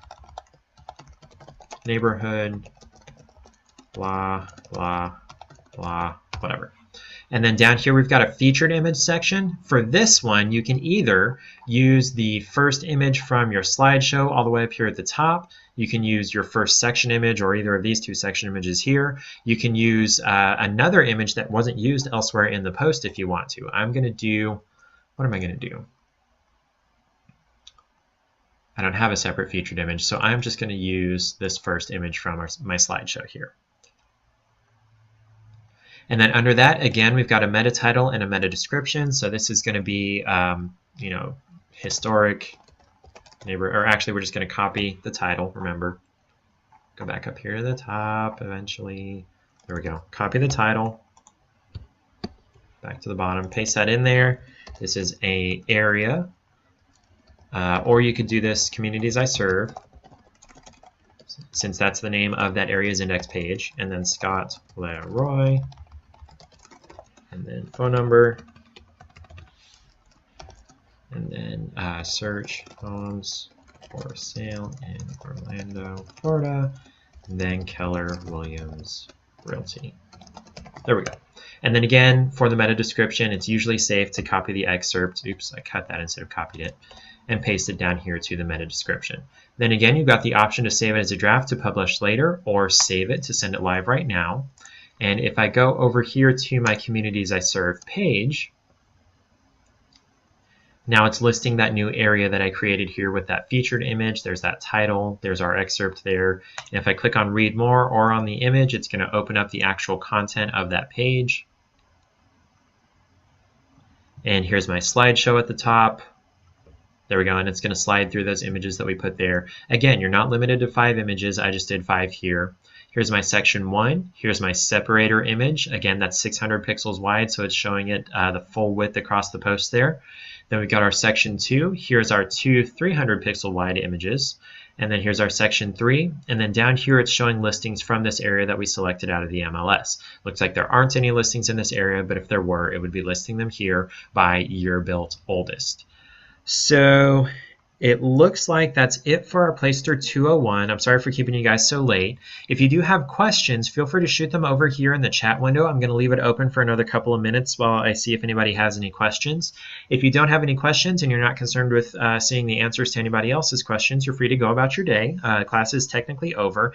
neighborhood, blah, blah, blah, whatever. And then down here we've got a featured image section. For this one, you can either use the first image from your slideshow all the way up here at the top. You can use your first section image or either of these 2 section images here. You can use another image that wasn't used elsewhere in the post if you want to. I'm going to do, what am I going to do? I don't have a separate featured image, so I'm just going to use this first image from my slideshow here. And then under that, again, we've got a meta title and a meta description. So this is going to be, you know, historic neighbor, or actually we're just going to copy the title, remember. Go back up here to the top eventually. There we go. Copy the title. Back to the bottom. Paste that in there. This is a area. Or you could do this communities I serve, since that's the name of that area's index page. And then Scott Leroy. And then phone number. And then search homes for sale in Orlando, Florida. And then Keller Williams Realty. There we go. And then again, for the meta description, it's usually safe to copy the excerpt. Oops, I cut that instead of copied it. And paste it down here to the meta description. Then again, you've got the option to save it as a draft to publish later, or save it to send it live right now. And if I go over here to my Communities I Serve page, now it's listing that new area that I created here with that featured image. There's that title, there's our excerpt there. And if I click on Read More or on the image, it's going to open up the actual content of that page. And here's my slideshow at the top. There we go, and it's going to slide through those images that we put there. Again, you're not limited to 5 images. I just did 5 here. Here's my section 1. Here's my separator image. Again, that's 600 pixels wide, so it's showing it the full width across the post there. Then we've got our section 2. Here's our 2 300 pixel wide images. And then here's our section 3. And then down here, it's showing listings from this area that we selected out of the MLS. Looks like there aren't any listings in this area, but if there were, it would be listing them here by year built oldest. So it looks like that's it for our Placester 201. I'm sorry for keeping you guys so late. If you do have questions, feel free to shoot them over here in the chat window. I'm going to leave it open for another couple of minutes while I see if anybody has any questions. If you don't have any questions and you're not concerned with seeing the answers to anybody else's questions, you're free to go about your day. Class is technically over.